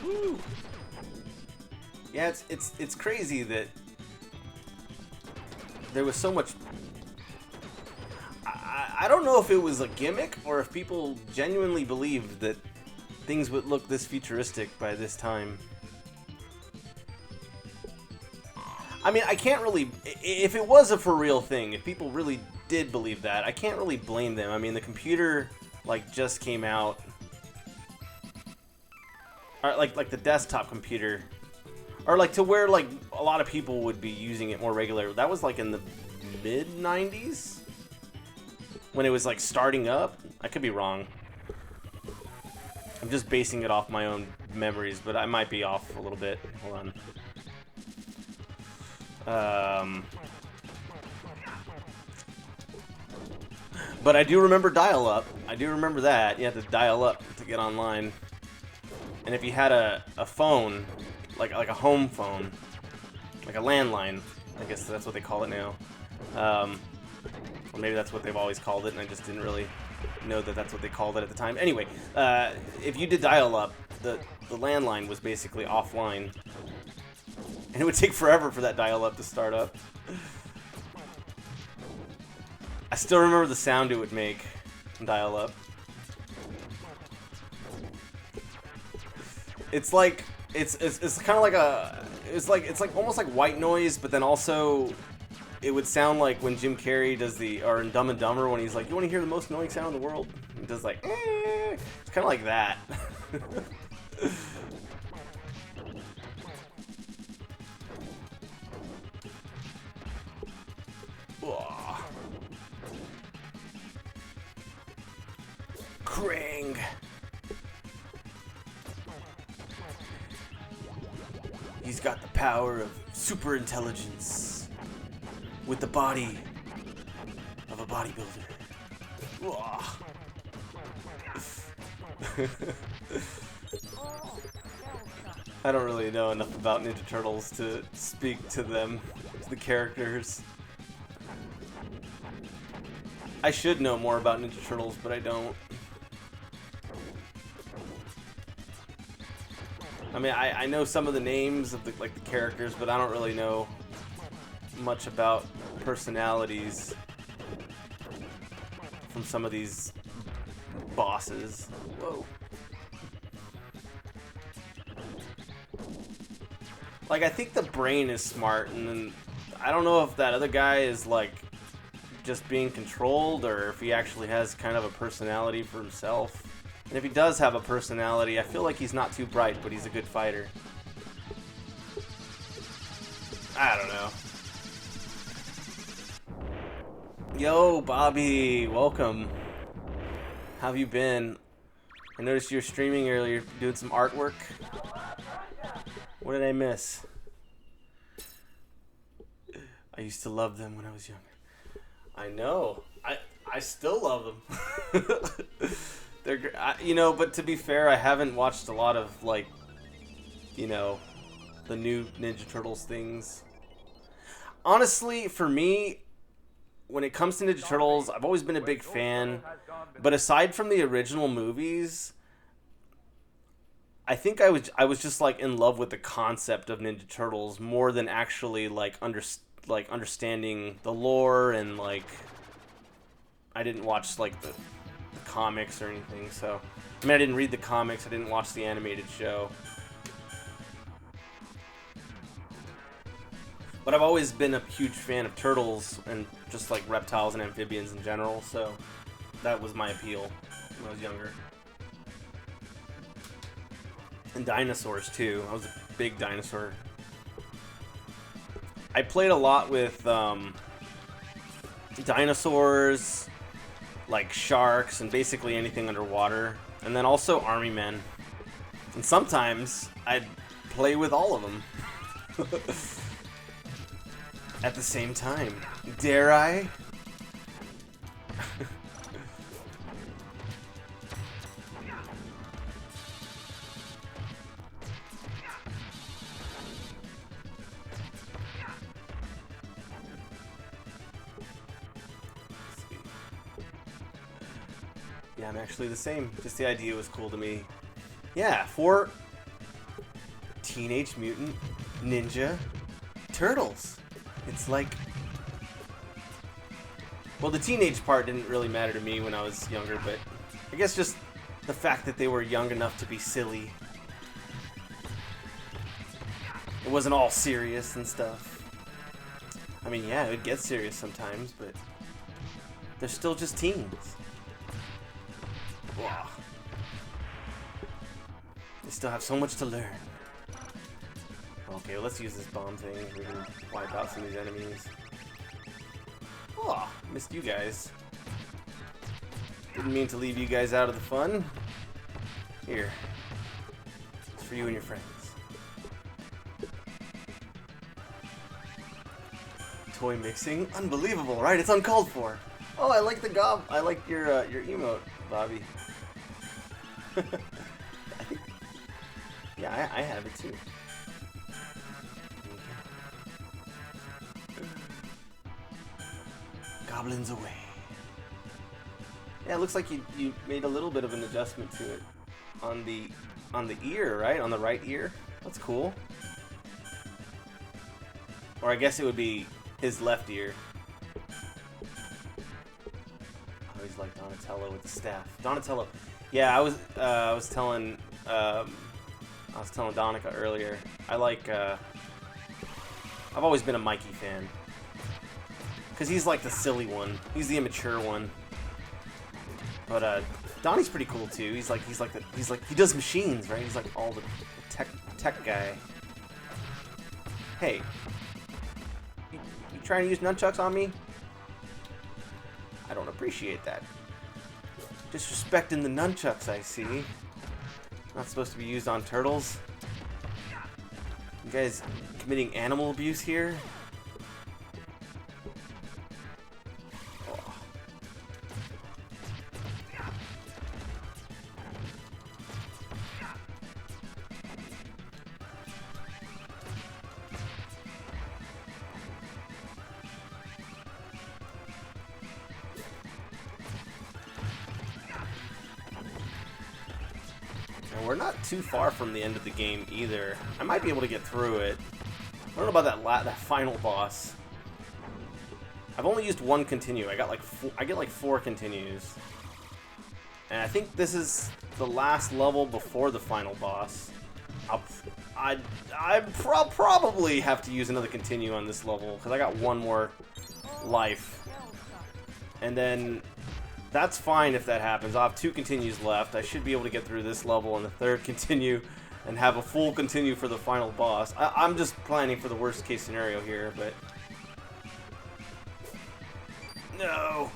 Woo! Yeah, it's crazy that there was so much. I don't know if it was a gimmick or if people genuinely believed that things would look this futuristic by this time. I mean, I can't really... If it was a for real thing, if people really did believe that, I can't really blame them. I mean, the computer, like, just came out. Or, like the desktop computer. Or, like, to where, like, a lot of people would be using it more regularly. That was, like, in the mid-90s? When it was, like, starting up? I could be wrong. I'm just basing it off my own memories, but I might be off a little bit. Hold on. But I do remember dial-up. I do remember that. You had to dial up to get online. And if you had a phone, like a home phone, like a landline, I guess that's what they call it now. Or maybe that's what they've always called it, and I just didn't really know that that's what they called it at the time. Anyway, if you did dial-up, the landline was basically offline. And it would take forever for that dial-up to start up. I still remember the sound it would make in dial-up. It's like it's kind of like it's like almost like white noise, but then also it would sound like when Jim Carrey does or in Dumb and Dumber when he's like, "You want to hear the most annoying sound in the world?" He does like, eh. It's kind of like that. Krang. He's got the power of super intelligence with the body of a bodybuilder. I don't really know enough about Ninja Turtles to speak to them, to the characters. I should know more about Ninja Turtles, but I don't. I mean, I know some of the names of the characters, but I don't really know much about personalities from some of these bosses. Whoa. Like, I think the brain is smart, and then I don't know if that other guy is, like, just being controlled, or if he actually has kind of a personality for himself. And if he does have a personality, I feel like he's not too bright, but he's a good fighter. I don't know. Yo, Bobby, welcome. How have you been? I noticed you were streaming earlier, doing some artwork. What did I miss? I used to love them when I was younger. I know. I still love them. They're, you know, but to be fair, I haven't watched a lot of, like, you know, the new Ninja Turtles things. Honestly, for me, when it comes to Ninja Turtles, I've always been a big fan. But aside from the original movies, I think I was just, like, in love with the concept of Ninja Turtles more than actually, like, understanding the lore, and, like, I didn't watch, like, the comics or anything, so I mean, I didn't read the comics, I didn't watch the animated show, but I've always been a huge fan of turtles and just like reptiles and amphibians in general, so that was my appeal when I was younger. And dinosaurs too. I was a big dinosaur. I played a lot with dinosaurs, like sharks, and basically anything underwater, and then also army men. And sometimes I'd play with all of them at the same time. Dare I? Yeah, I'm actually the same. Just the idea was cool to me. Yeah, for Teenage Mutant Ninja Turtles. It's like Well, the teenage part didn't really matter to me when I was younger, but I guess just the fact that they were young enough to be silly. It wasn't all serious and stuff. I mean, yeah, it would get serious sometimes, but they're still just teens. Wow. They still have so much to learn. Okay, well, let's use this bomb thing. We can wipe out some of these enemies. Oh, missed you guys. Didn't mean to leave you guys out of the fun. Here. It's for you and your friends. Toy mixing? Unbelievable, right? It's uncalled for. Oh, I like the I like your emote, Bobby. Yeah, I have it too. Goblins away. Yeah, it looks like you made a little bit of an adjustment to it on the ear, right? On the right ear. That's cool. Or I guess it would be his left ear. Oh, he's like Donatello with the staff. Donatello. Yeah, I was telling Donica earlier. I like I've always been a Mikey fan. Cause he's like the silly one. He's the immature one. But Donnie's pretty cool too. He's like he does machines, right? He's like all the tech guy. Hey, you trying to use nunchucks on me? I don't appreciate that. Disrespecting the nunchucks, I see. Not supposed to be used on turtles. You guys committing animal abuse here? We're not too far from the end of the game either. I might be able to get through it. I don't know about that final boss. I've only used one continue. I get like 4 continues, and I think this is the last level before the final boss. I probably have to use another continue on this level because I got 1 more life, and then. That's fine if that happens. I'll have 2 continues left. I should be able to get through this level and the 3rd continue and have a full continue for the final boss. I'm just planning for the worst case scenario here, but... No!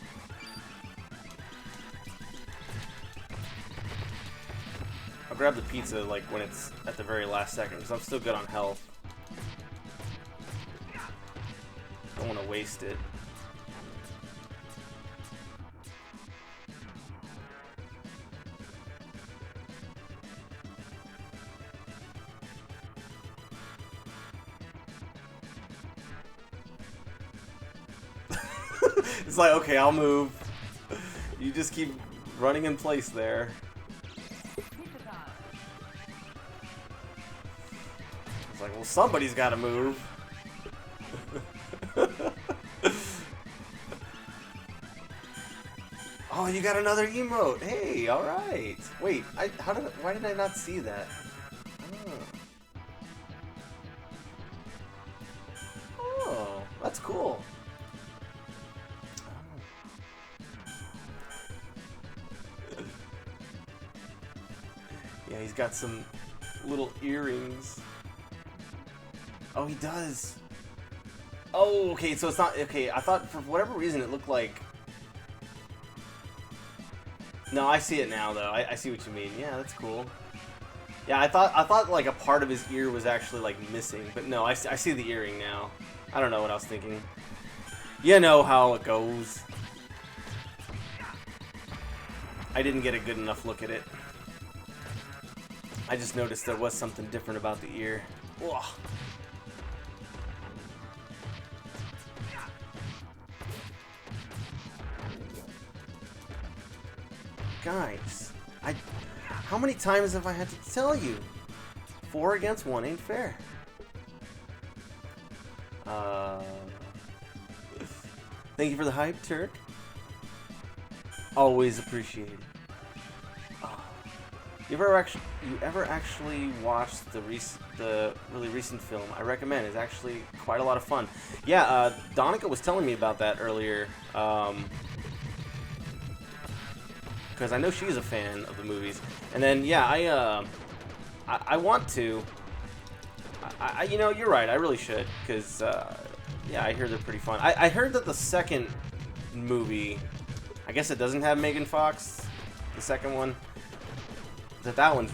I'll grab the pizza like when it's at the very last second because I'm still good on health. Don't want to waste it. It's like, okay, I'll move. You just keep running in place there. It's like, well, somebody's got to move. Oh, you got another emote. Hey, all right. Wait, why did I not see that? Oh, that's cool. Yeah, he's got some little earrings. Oh, he does. Oh, okay, so it's not... Okay, I thought for whatever reason it looked like... No, I see it now, though. I see what you mean. Yeah, that's cool. Yeah, I thought like a part of his ear was actually like missing, but no, I see the earring now. I don't know what I was thinking. You know how it goes. I didn't get a good enough look at it. I just noticed there was something different about the ear. Ugh. Guys, how many times have I had to tell you? 4 against 1 ain't fair. Thank you for the hype, Turk. Always appreciated. Oh. You ever actually watched the really recent film? I recommend. It's actually quite a lot of fun. Yeah, Donica was telling me about that earlier. Because I know she's a fan of the movies. And then yeah, I want to. You know, you're right. I really should, because yeah, I hear they're pretty fun. I heard that the second movie, I guess it doesn't have Megan Fox, the second one, that one's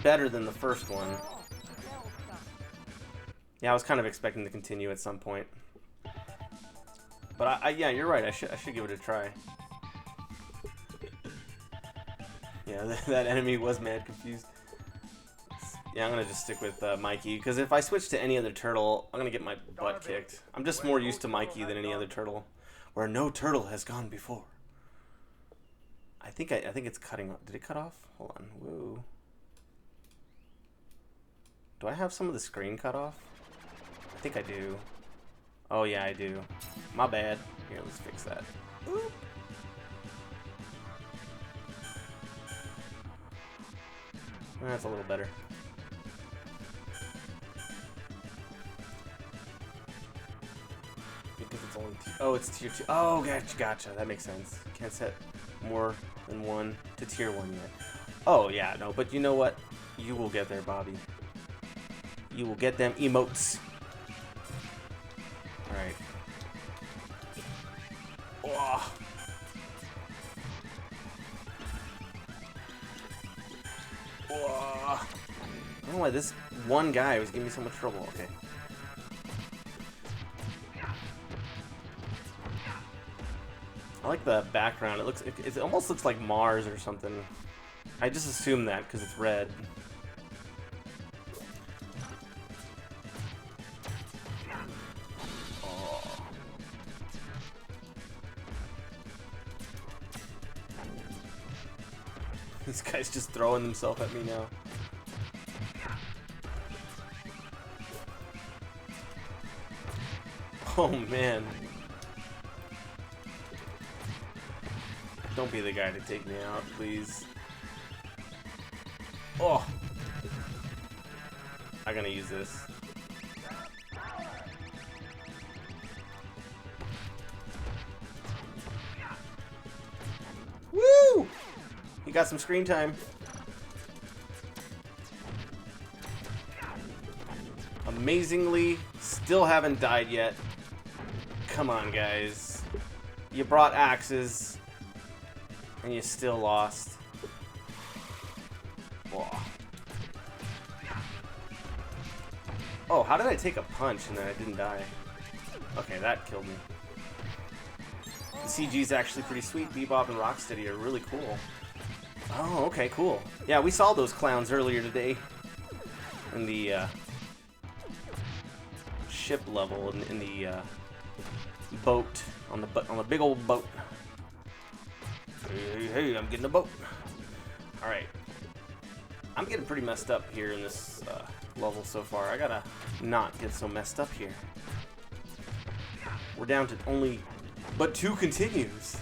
better than the first one. Yeah, I was kind of expecting to continue at some point. But yeah, you're right. I should give it a try. Yeah, that enemy was mad confused. Yeah, I'm gonna just stick with Mikey, because if I switch to any other turtle, I'm gonna get my butt kicked. I'm just more used to Mikey than any other turtle, where no turtle has gone before. I think it's cutting off. Did it cut off? Hold on. Whoa. Do I have some of the screen cut off? I think I do. Oh yeah, I do. My bad. Here, let's fix that. Oop. That's a little better. Because it's only oh, it's tier 2. Oh, gotcha. That makes sense. Can't set more than one to tier 1 yet. Oh yeah, no, but you know what? You will get there, Bobby. You will get them emotes. All right. Oh. Oh. I don't know why this one guy was giving me so much trouble. Okay. I like the background. It almost looks like Mars or something. I just assume that because it's red. Oh. This guy's just throwing himself at me now. Oh man. Don't be the guy to take me out, please. Oh! I'm gonna use this. Woo! He got some screen time. Amazingly, still haven't died yet. Come on, guys. You brought axes, and you still lost. Whoa. Oh, how did I take a punch and then I didn't die? Okay, that killed me. The CG is actually pretty sweet. Bebop and Rocksteady are really cool. Oh, okay, cool. Yeah, we saw those clowns earlier today in the ship level, in the boat, on the big old boat. Hey, I'm getting a boat. All right. I'm getting pretty messed up here in this level so far. I gotta not get so messed up here. We're down to only but 2 continues.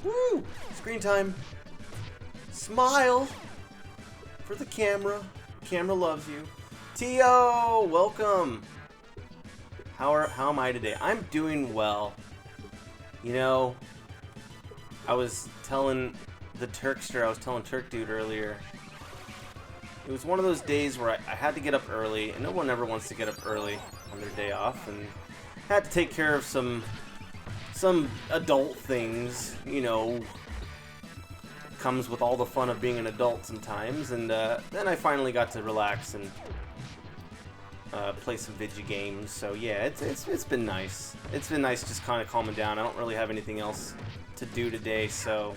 Woo! Screen time. Smile for the camera. Camera loves you. Tio, welcome. How am I today? I'm doing well. You know, I was telling the Turkster, I was telling Turk Dude earlier. It was one of those days where I had to get up early, and no one ever wants to get up early on their day off, and had to take care of some adult things, you know. Comes with all the fun of being an adult sometimes, and then I finally got to relax and play some video games. So yeah, it's been nice. It's been nice just kind of calming down. I don't really have anything else to do today, so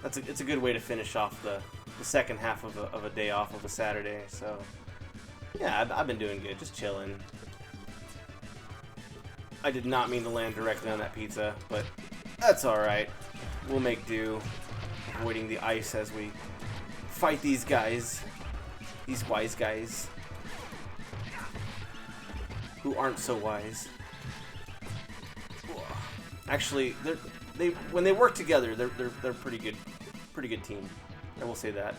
it's a good way to finish off the second half of a day off of a Saturday. So yeah, I've been doing good, just chilling. I did not mean to land directly on that pizza, but that's alright. We'll make do, avoiding the ice as we fight these guys. These wise guys. Who aren't so wise. Actually, when they work together, they're pretty good team. I will say that.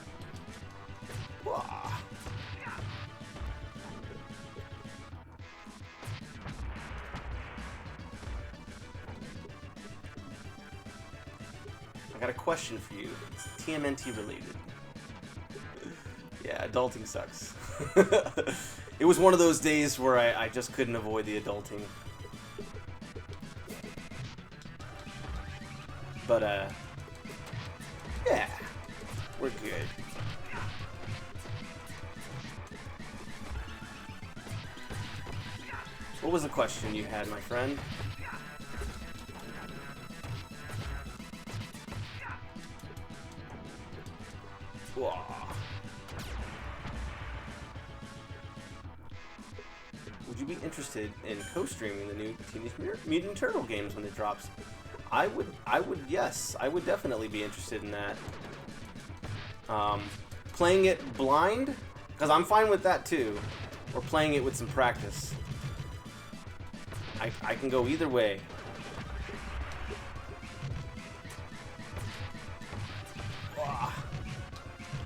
I got a question for you. It's TMNT related. Yeah, adulting sucks. It was one of those days where I just couldn't avoid the adulting. But, yeah, we're good. What was the question you had, my friend? Whoa. Would you be interested in co-streaming the new Teenage Mutant Turtle games when it drops? I would, yes. I would definitely be interested in that. Playing it blind? Because I'm fine with that too. Or playing it with some practice. I can go either way.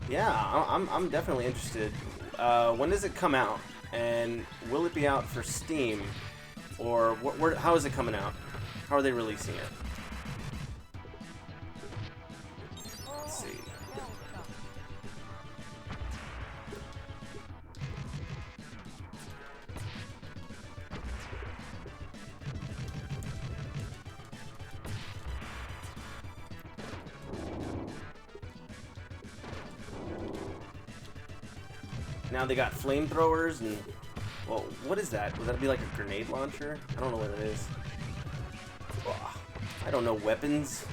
Yeah, I'm definitely interested. When does it come out? And will it be out for Steam? Or how is it coming out? How are they releasing it? Let's see. Now they got flamethrowers and, well, what is that? Would that be like a grenade launcher? I don't know what it is. I don't know weapons.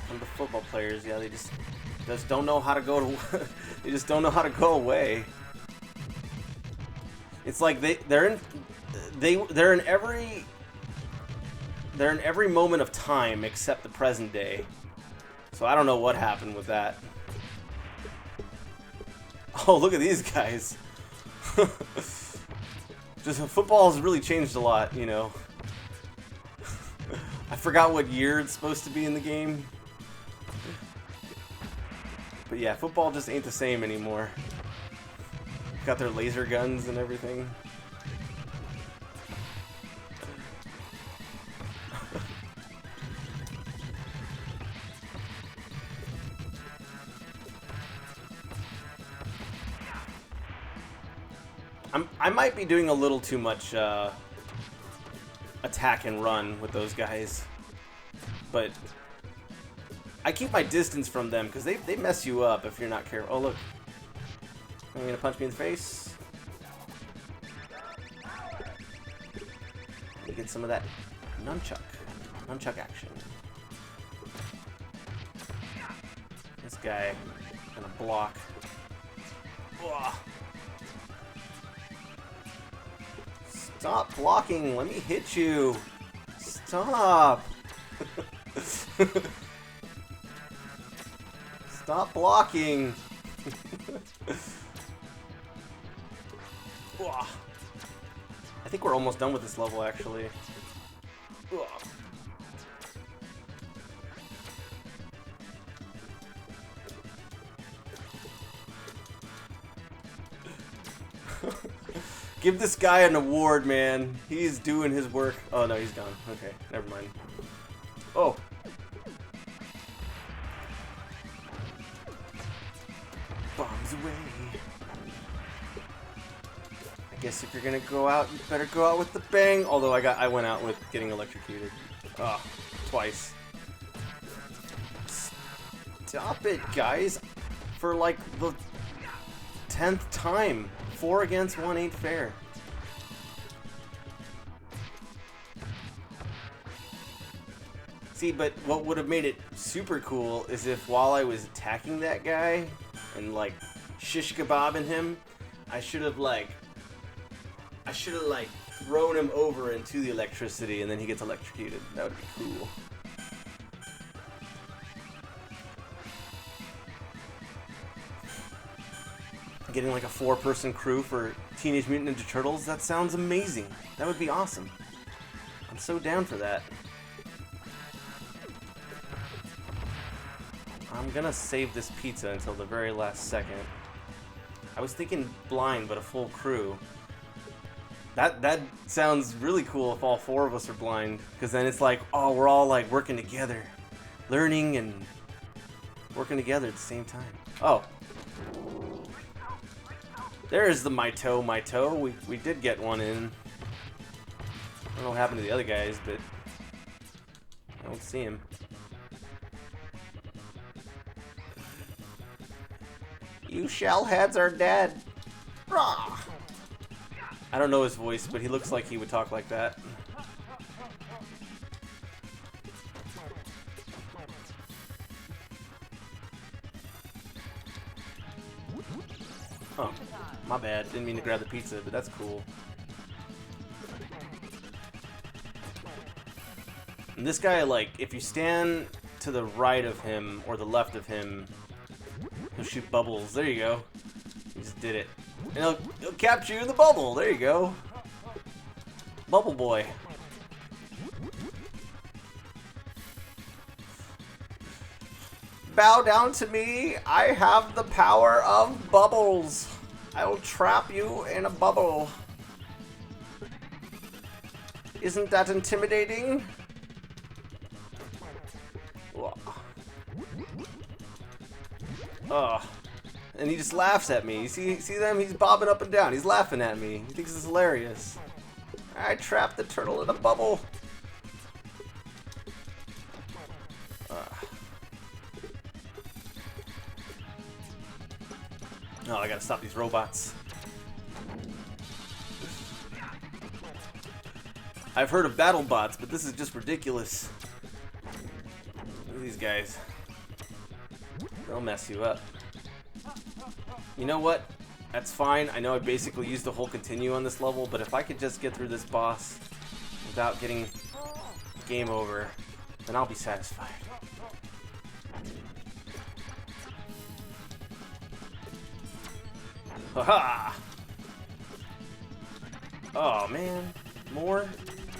Some of the football players, yeah, they just don't know how to go to. They just don't know how to go away. It's like they're in every moment of time except the present day. So I don't know what happened with that. Oh, look at these guys. Just football has really changed a lot, you know. I forgot what year it's supposed to be in the game. But yeah, football just ain't the same anymore. Got their laser guns and everything. I might be doing a little too much attack and run with those guys, but I keep my distance from them because they mess you up if you're not careful. Oh look, are you gonna punch me in the face? Let me get some of that nunchuck action. This guy gonna block. Ugh. Stop blocking! Let me hit you! Stop! Stop blocking! I think we're almost done with this level, actually. Give this guy an award, man. He's doing his work. Oh, no, he's gone. Okay, never mind. Oh. Bombs away. I guess if you're gonna go out, you better go out with the bang. Although I went out with getting electrocuted. Ah, twice. Stop it, guys. For like the 10th time. 4 against 1 ain't fair. See, but what would have made it super cool is if while I was attacking that guy and like shish kebabbing him, I should have thrown him over into the electricity and then he gets electrocuted. That would be cool. Getting like a 4-person crew for Teenage Mutant Ninja Turtles, that sounds amazing. That would be awesome. I'm so down for that. I'm gonna save this pizza until the very last second. I was thinking blind, but a full crew. That sounds really cool if all 4 of us are blind, because then it's like, oh, we're all like working together, learning and working together at the same time. Oh. There's the my toe. We did get one in. I don't know what happened to the other guys, but I don't see him. You shellheads are dead. Rah! I don't know his voice, but he looks like he would talk like that. Oh, my bad. Didn't mean to grab the pizza, but that's cool. And this guy, like, if you stand to the right of him or the left of him, he'll shoot bubbles. There you go. He just did it. And he'll capture you in the bubble. There you go. Bubble boy. Bow down to me. I have the power of bubbles. I will trap you in a bubble. Isn't that intimidating? Oh. And he just laughs at me. You see them? He's bobbing up and down. He's laughing at me. He thinks it's hilarious. I trapped the turtle in a bubble. Oh, I gotta stop these robots. I've heard of battle bots, but this is just ridiculous. Look at these guys. They'll mess you up. You know what? That's fine. I know I basically used the whole continue on this level, but if I could just get through this boss without getting game over, then I'll be satisfied. Haha! Oh man, more?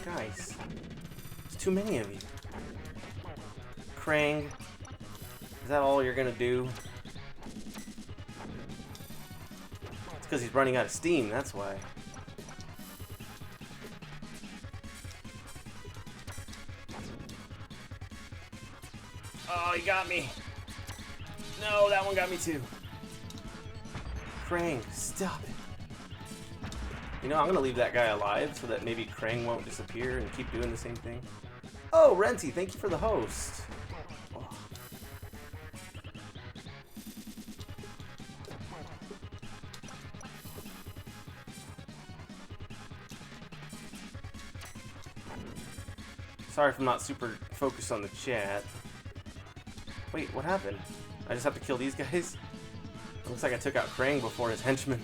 Guys, there's too many of you. Krang, is that all you're gonna do? It's because he's running out of steam, that's why. Oh, he got me. No, that one got me too. Krang, stop it. You know, I'm gonna leave that guy alive so that maybe Krang won't disappear and keep doing the same thing. Oh, Renty, thank you for the host. Oh. Sorry if I'm not super focused on the chat. Wait, what happened? I just have to kill these guys? Looks like I took out Krang before his henchman.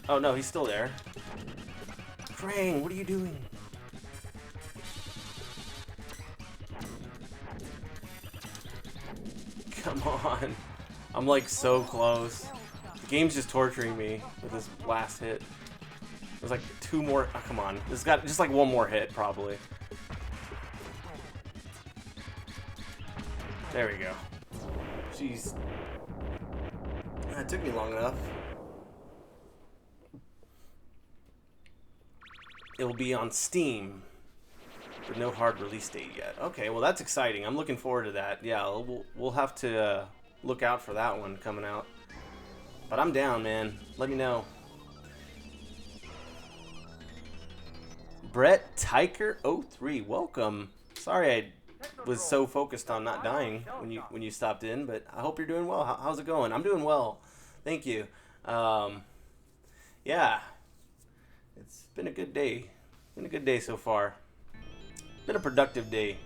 Oh no, he's still there. Krang, what are you doing? Come on. I'm like so close. The game's just torturing me with this last hit. There's like 2 more. Oh, come on. This got just like 1 more hit, probably. There we go. Jeez. That took me long enough. It will be on Steam, but no hard release date yet. Okay, well that's exciting. I'm looking forward to that. Yeah, we'll have to look out for that one coming out. But I'm down, man. Let me know. Brett Tyker 03, welcome. Sorry I was so focused on not dying when you stopped in, but I hope you're doing well. How's it going? I'm doing well. Thank you. Yeah. It's been a good day. Been a good day so far. Been a productive day.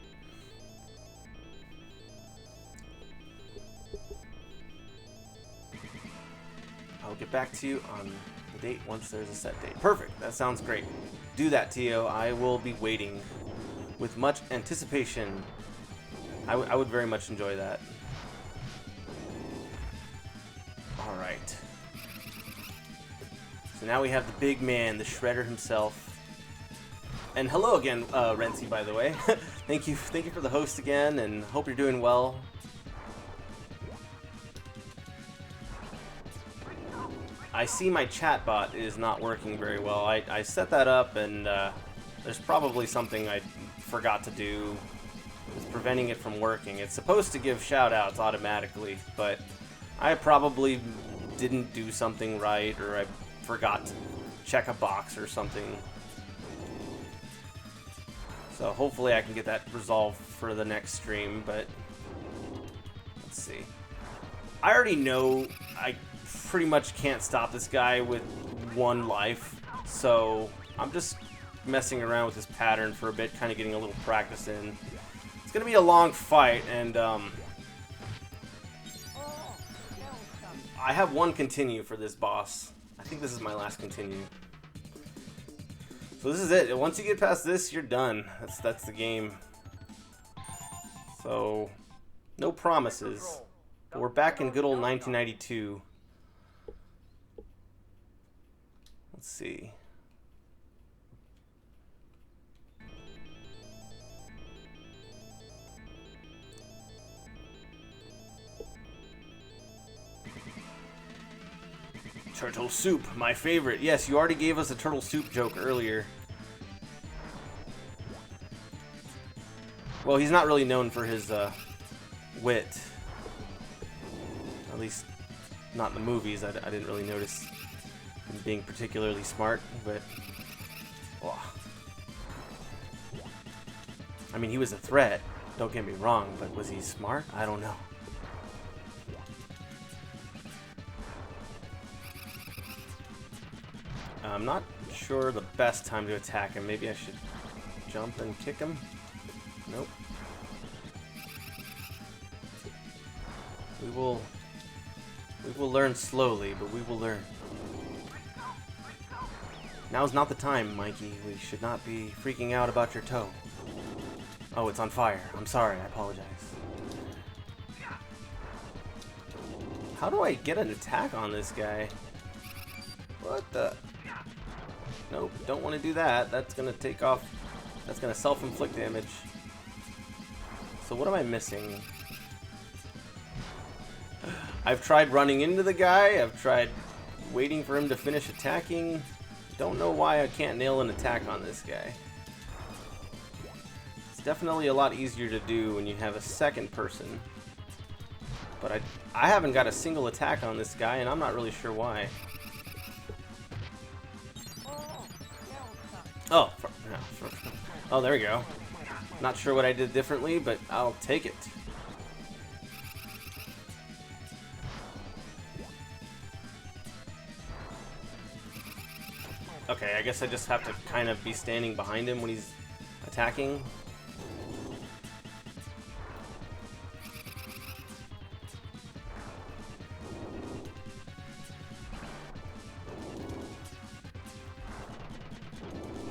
I'll get back to you on the date once there's a set date. Perfect. That sounds great. Do that, Tio. I will be waiting with much anticipation. I would very much enjoy that. All right. So now we have the big man, the Shredder himself. And hello again, Renzi, by the way. Thank you for the host again, and hope you're doing well. I see my chat bot is not working very well. I set that up, and there's probably something I forgot to do. It's preventing it from working. It's supposed to give shout-outs automatically, but I probably didn't do something right, or I forgot to check a box or something. So hopefully I can get that resolved for the next stream, but let's see. I already know I pretty much can't stop this guy with one life, so I'm just messing around with this pattern for a bit, kind of getting a little practice in. It's gonna be a long fight, and I have one continue for this boss. I think this is my last continue. So this is it. Once you get past this, you're done. That's the game. So no promises. But we're back in good old 1992. Let's see. Turtle soup, my favorite. Yes, you already gave us a turtle soup joke earlier. Well, he's not really known for his wit. At least not in the movies. I didn't really notice him being particularly smart, but oh. I mean, he was a threat, don't get me wrong, but was he smart? I don't know. I'm not sure the best time to attack him. Maybe I should jump and kick him? Nope. We will learn slowly, but we will learn. Now's not the time, Mikey. We should not be freaking out about your toe. Oh, it's on fire. I'm sorry. I apologize. How do I get an attack on this guy? What the? Nope, don't want to do that. That's going to take off. That's going to self-inflict damage. So what am I missing? I've tried running into the guy. I've tried waiting for him to finish attacking. Don't know why I can't nail an attack on this guy. It's definitely a lot easier to do when you have a second person. But I haven't got a single attack on this guy, and I'm not really sure why. Oh, oh, there we go. Not sure what I did differently, but I'll take it. Okay, I guess I just have to kind of be standing behind him when he's attacking.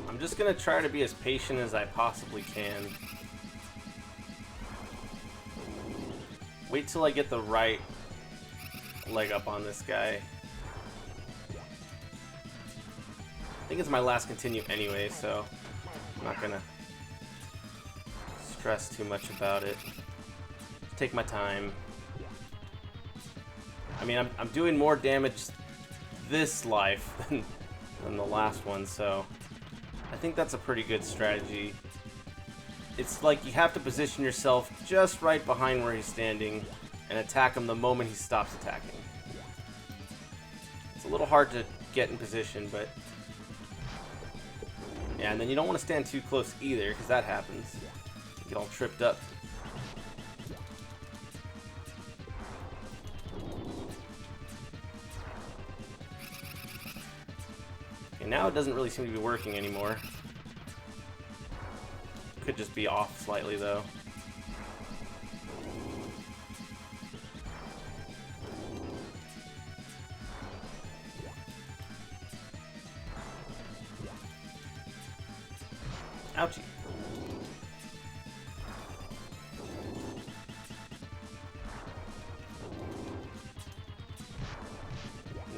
I'm just gonna try to be as patient as I possibly can. Wait till I get the right leg up on this guy. I think it's my last continue anyway, so I'm not gonna stress too much about it. Just take my time. I mean, I'm doing more damage this life than the last one, so I think that's a pretty good strategy. It's like you have to position yourself just right behind where he's standing and attack him the moment he stops attacking. It's a little hard to get in position, but yeah, and then you don't want to stand too close either, because that happens. Get all tripped up. Okay, now it doesn't really seem to be working anymore. Could just be off slightly though. Ouchie.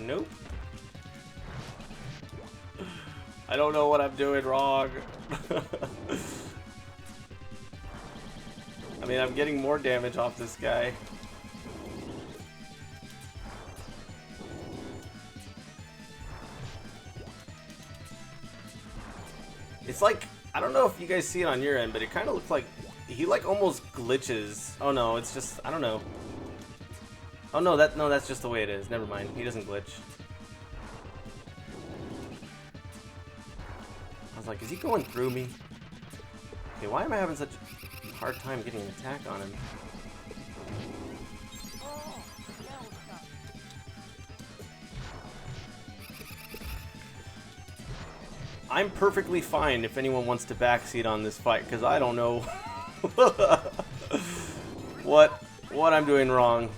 Nope. I don't know what I'm doing wrong. I mean, I'm getting more damage off this guy. It's like, I don't know if you guys see it on your end, but it kind of looks like he like almost glitches. Oh no, it's just, I don't know. Oh no, that's just the way it is. Never mind. He doesn't glitch. I was like, is he going through me? Okay, why am I having such a hard time getting an attack on him? I'm perfectly fine if anyone wants to backseat on this fight, because I don't know what I'm doing wrong.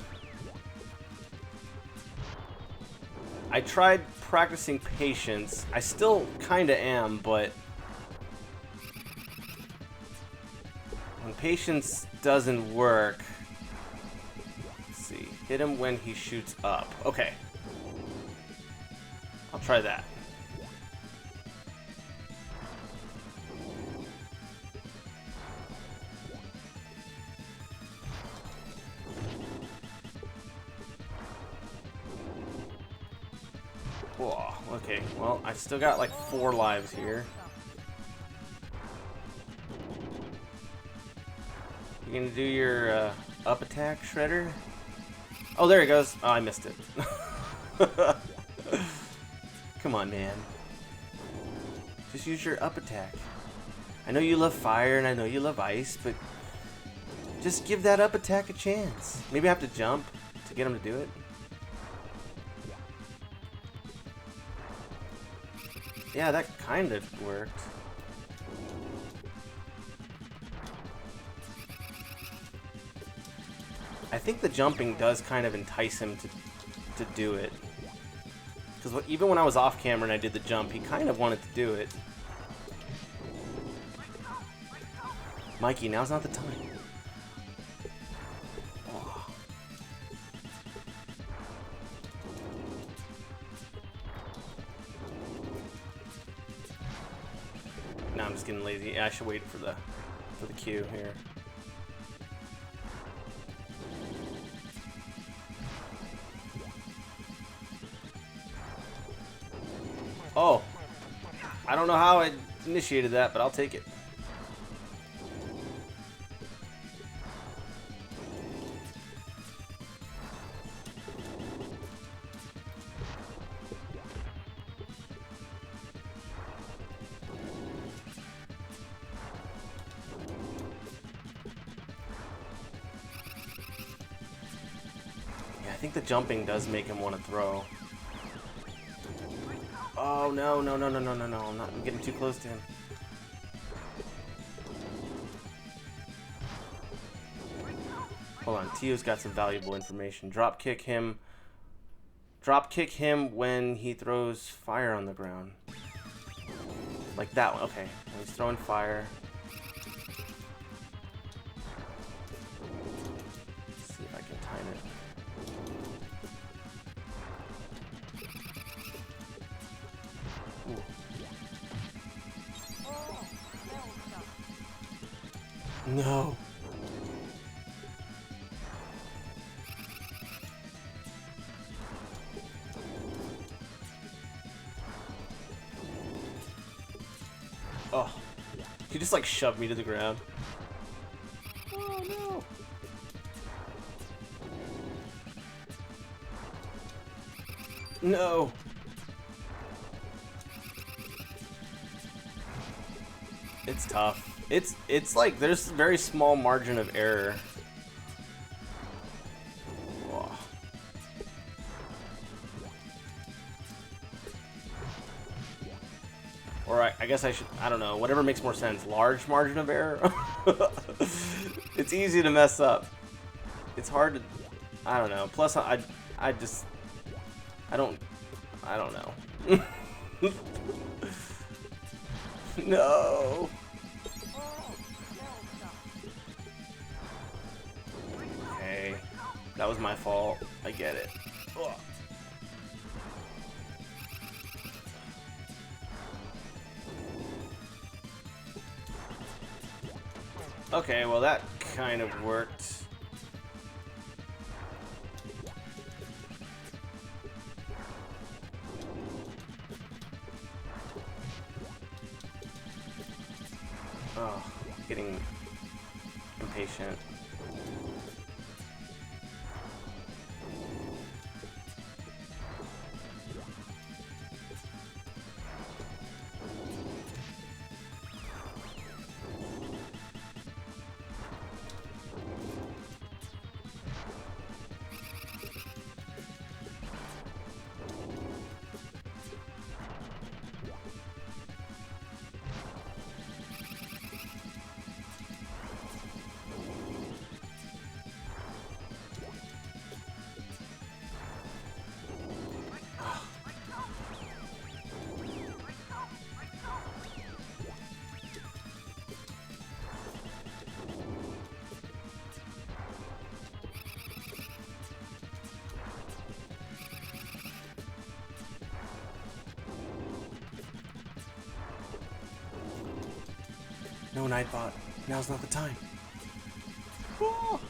I tried practicing patience. I still kinda am, but when patience doesn't work, let's see. Hit him when he shoots up. Okay. I'll try that. Whoa, okay, well, I still got like 4 lives here. You gonna do your up attack, Shredder? Oh, there he goes. Oh, I missed it. Come on, man. Just use your up attack. I know you love fire and I know you love ice, but just give that up attack a chance. Maybe I have to jump to get him to do it. Yeah, that kind of worked. I think the jumping does kind of entice him to do it. Because even when I was off camera and I did the jump, he kind of wanted to do it. Mikey, now's not the time. Oh. No, I'm just getting lazy. Yeah, I should wait for the cue here. Oh, I don't know how I initiated that, but I'll take it. Yeah, I think the jumping does make him want to throw. Oh, no, no, no, no, no, no, no. I'm getting too close to him. Hold on, Tio's got some valuable information. Drop kick him when he throws fire on the ground. Like that one. Okay, he's throwing fire. Let's see if I can time it. No. Oh. He just like shoved me to the ground. Oh no. No. It's tough. It's like there's a very small margin of error. Oh. Or I guess I should, I don't know, whatever makes more sense. Large margin of error? It's easy to mess up. It's hard to, I don't know. Plus, I don't know. No. Okay. That was my fault. I get it. Ugh. Okay, well that kind of worked. Oh, getting impatient. No, Nightbot. Now's not the time. Oh.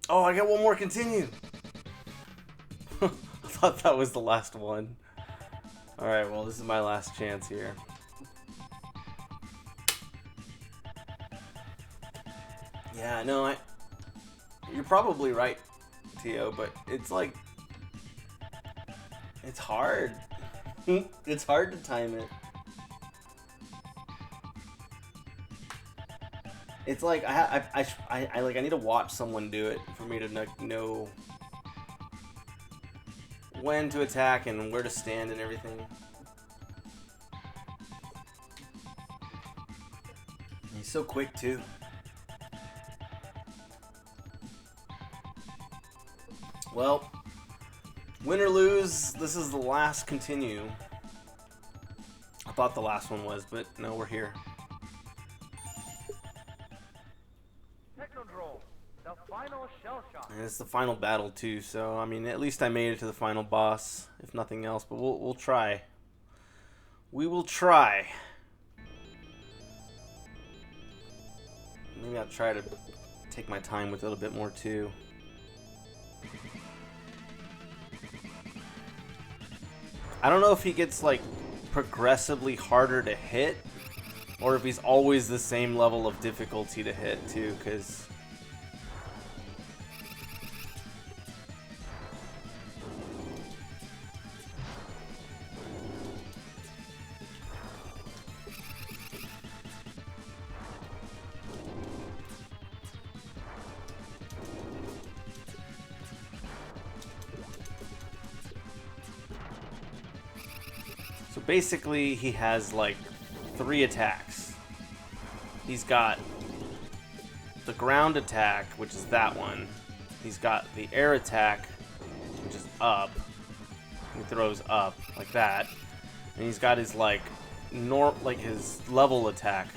Oh, I got one more continue. I thought that was the last one. Alright, well, this is my last chance here. Yeah, no, you're probably right, Tio, but it's like, it's hard. It's hard to time it. It's like, I need to watch someone do it for me to know when to attack and where to stand and everything. He's so quick too. Well, win or lose, this is the last continue. I thought the last one was, but no, we're here. Technodrome, the final shell shock. And it's the final battle too, so I mean, at least I made it to the final boss, if nothing else. But we'll try. We will try. Maybe I'll try to take my time with it a bit more too. I don't know if he gets like progressively harder to hit, or if he's always the same level of difficulty to hit too, because basically, he has like 3 attacks. He's got the ground attack, which is that one. He's got the air attack, which is up. He throws up like that. And he's got his like his level attack.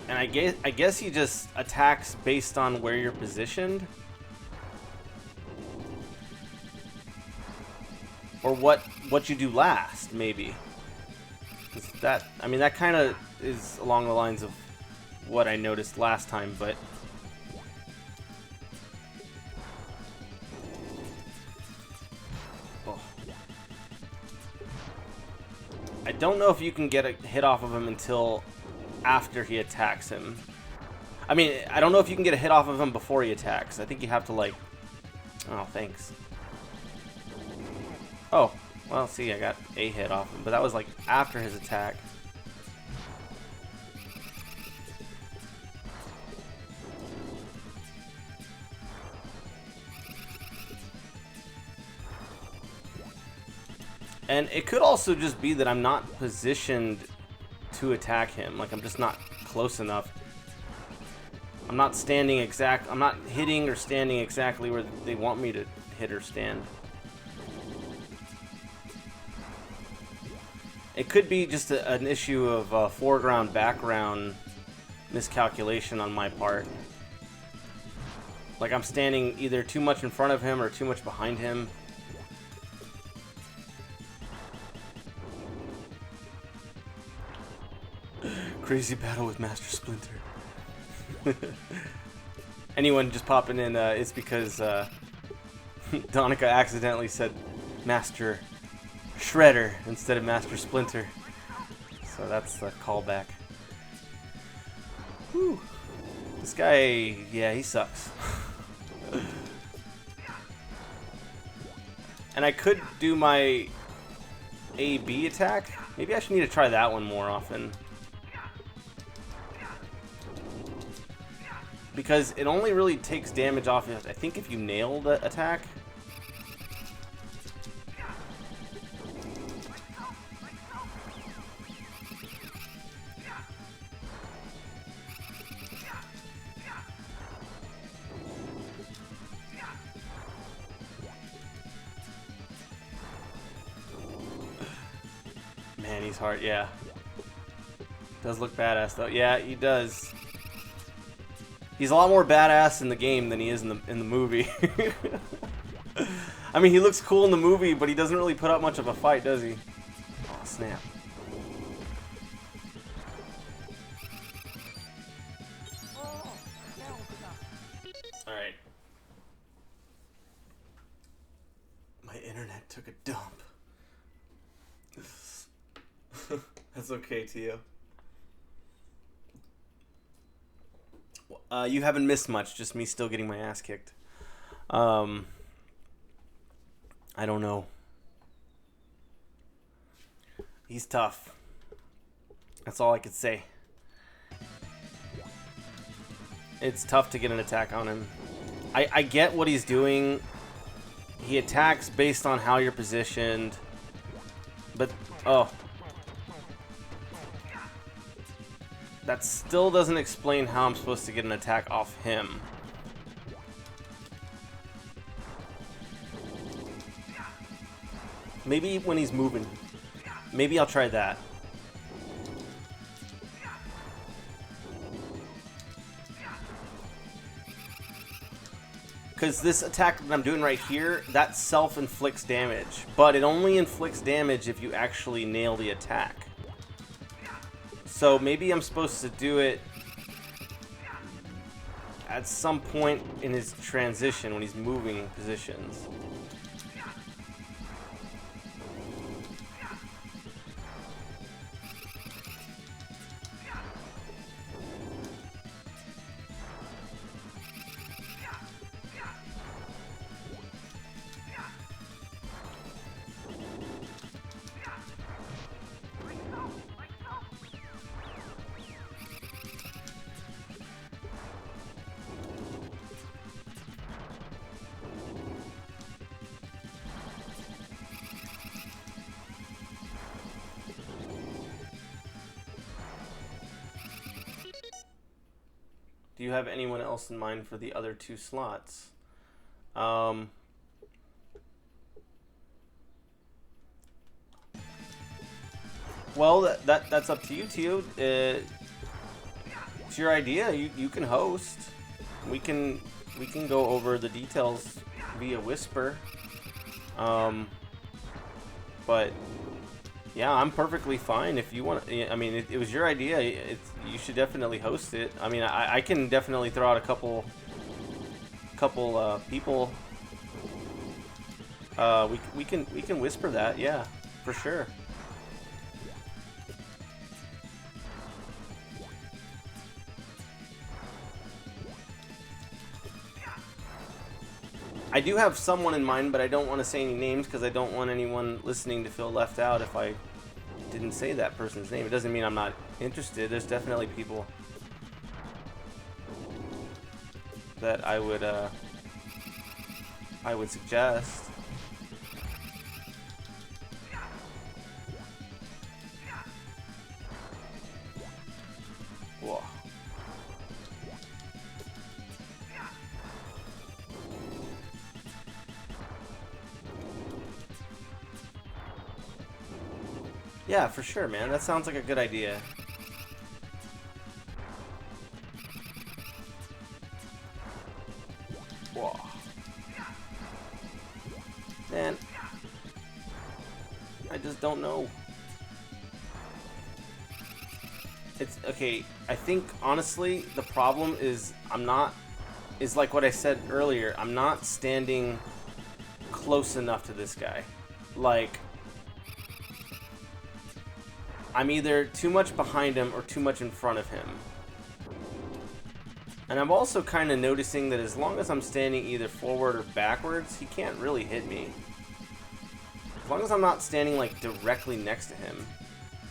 And I guess he just attacks based on where you're positioned. Or what you do last, maybe. 'Cause that, I mean, that kind of is along the lines of what I noticed last time, but don't know if you can get a hit off of him until after he attacks him. I mean, I don't know if you can get a hit off of him before he attacks. I think you have to, like... Oh, thanks. Oh, well, see, I got a hit off him, but that was, like, after his attack. And it could also just be that I'm not positioned to attack him. Like, I'm just not close enough. I'm not I'm not hitting or standing exactly where they want me to hit or stand. It could be just an issue of foreground, background miscalculation on my part. Like, I'm standing either too much in front of him or too much behind him. Crazy battle with Master Splinter. Anyone just popping in, it's because Donica accidentally said Master Shredder instead of Master Splinter. So that's the callback. Whew. This guy, yeah, he sucks. And I could do my A-B attack. Maybe I should need to try that one more often. Because it only really takes damage off, I think, if you nail the attack. Man, he's hard, yeah. Does look badass, though. Yeah, he does. He's a lot more badass in the game than he is in the movie. I mean, he looks cool in the movie, but he doesn't really put up much of a fight, does he? Oh, snap. Alright. My internet took a dump. That's okay, Tio. You haven't missed much, just me still getting my ass kicked. I don't know. He's tough. That's all I could say. It's tough to get an attack on him. I get what he's doing. He attacks based on how you're positioned. But, oh. That still doesn't explain how I'm supposed to get an attack off him. Maybe when he's moving. Maybe I'll try that. Because this attack that I'm doing right here, that self-inflicts damage. But it only inflicts damage if you actually nail the attack. So maybe I'm supposed to do it at some point in his transition when he's moving positions. Do you have anyone else in mind for the other two slots? Well, that's up to you, Tio. It's your idea. You can host. We can go over the details via whisper. But yeah, I'm perfectly fine if you want. I mean, it was your idea. You should definitely host it. I mean, I can definitely throw out a couple people. We can whisper that. Yeah, for sure. I do have someone in mind, but I don't want to say any names because I don't want anyone listening to feel left out if I didn't say that person's name. It doesn't mean I'm not interested. There's definitely people that I would suggest. Whoa. Yeah, for sure, man. That sounds like a good idea. Whoa. Man. I just don't know. It's okay. I think honestly the problem is is like what I said earlier. I'm not standing close enough to this guy. Like, I'm either too much behind him or too much in front of him. And I'm also kind of noticing that as long as I'm standing either forward or backwards, he can't really hit me. As long as I'm not standing like directly next to him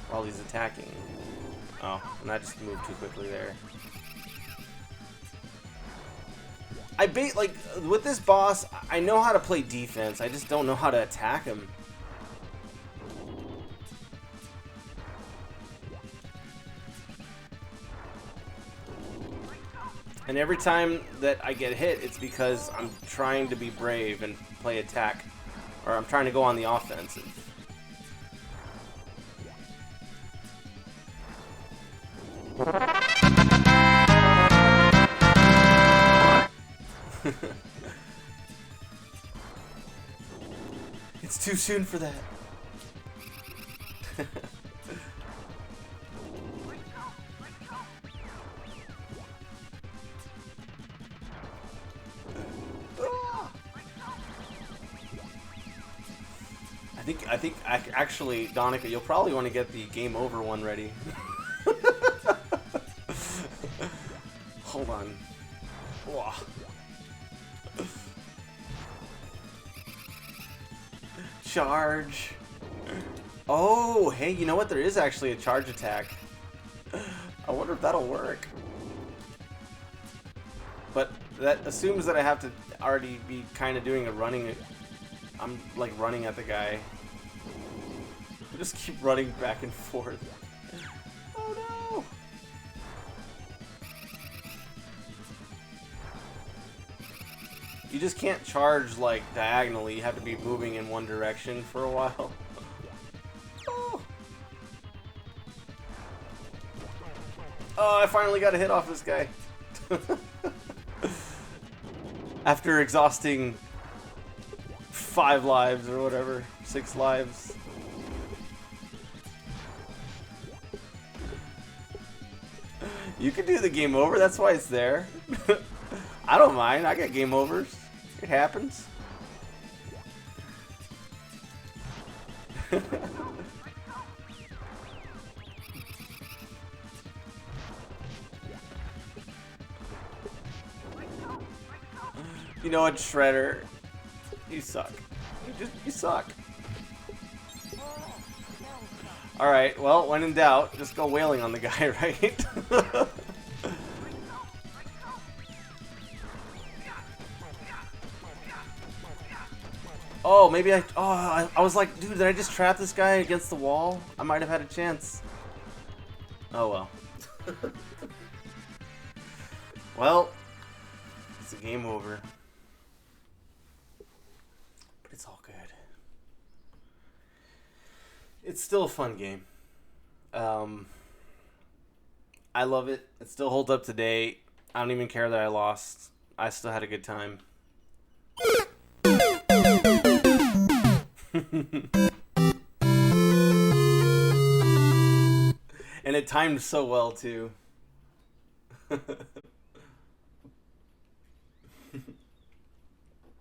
while he's attacking. Oh, and I just moved too quickly there. Like, with this boss, I know how to play defense. I just don't know how to attack him. And every time that I get hit, it's because I'm trying to be brave and play attack. Or I'm trying to go on the offensive. It's too soon for that. I think actually, Donica, you'll probably want to get the game over one ready. Hold on. Whoa. Charge. Oh, hey, you know what? There is actually a charge attack. I wonder if that'll work. But that assumes that I have to already be kind of doing a running. I'm like running at the guy. I just keep running back and forth. Oh no! You just can't charge like diagonally. You have to be moving in one direction for a while. Oh, I finally got a hit off this guy. After exhausting 5 lives or whatever, 6 lives. You can do the game over, that's why it's there. I don't mind, I get game overs. It happens. You know what, Shredder? You suck. You suck. Alright, well, when in doubt, just go wailing on the guy, right? Oh, maybe I was like, dude, did I just trap this guy against the wall? I might have had a chance. Oh well. Well, it's a game over. But it's all good. It's still a fun game. I love it. It still holds up today. I don't even care that I lost. I still had a good time. And it timed so well too.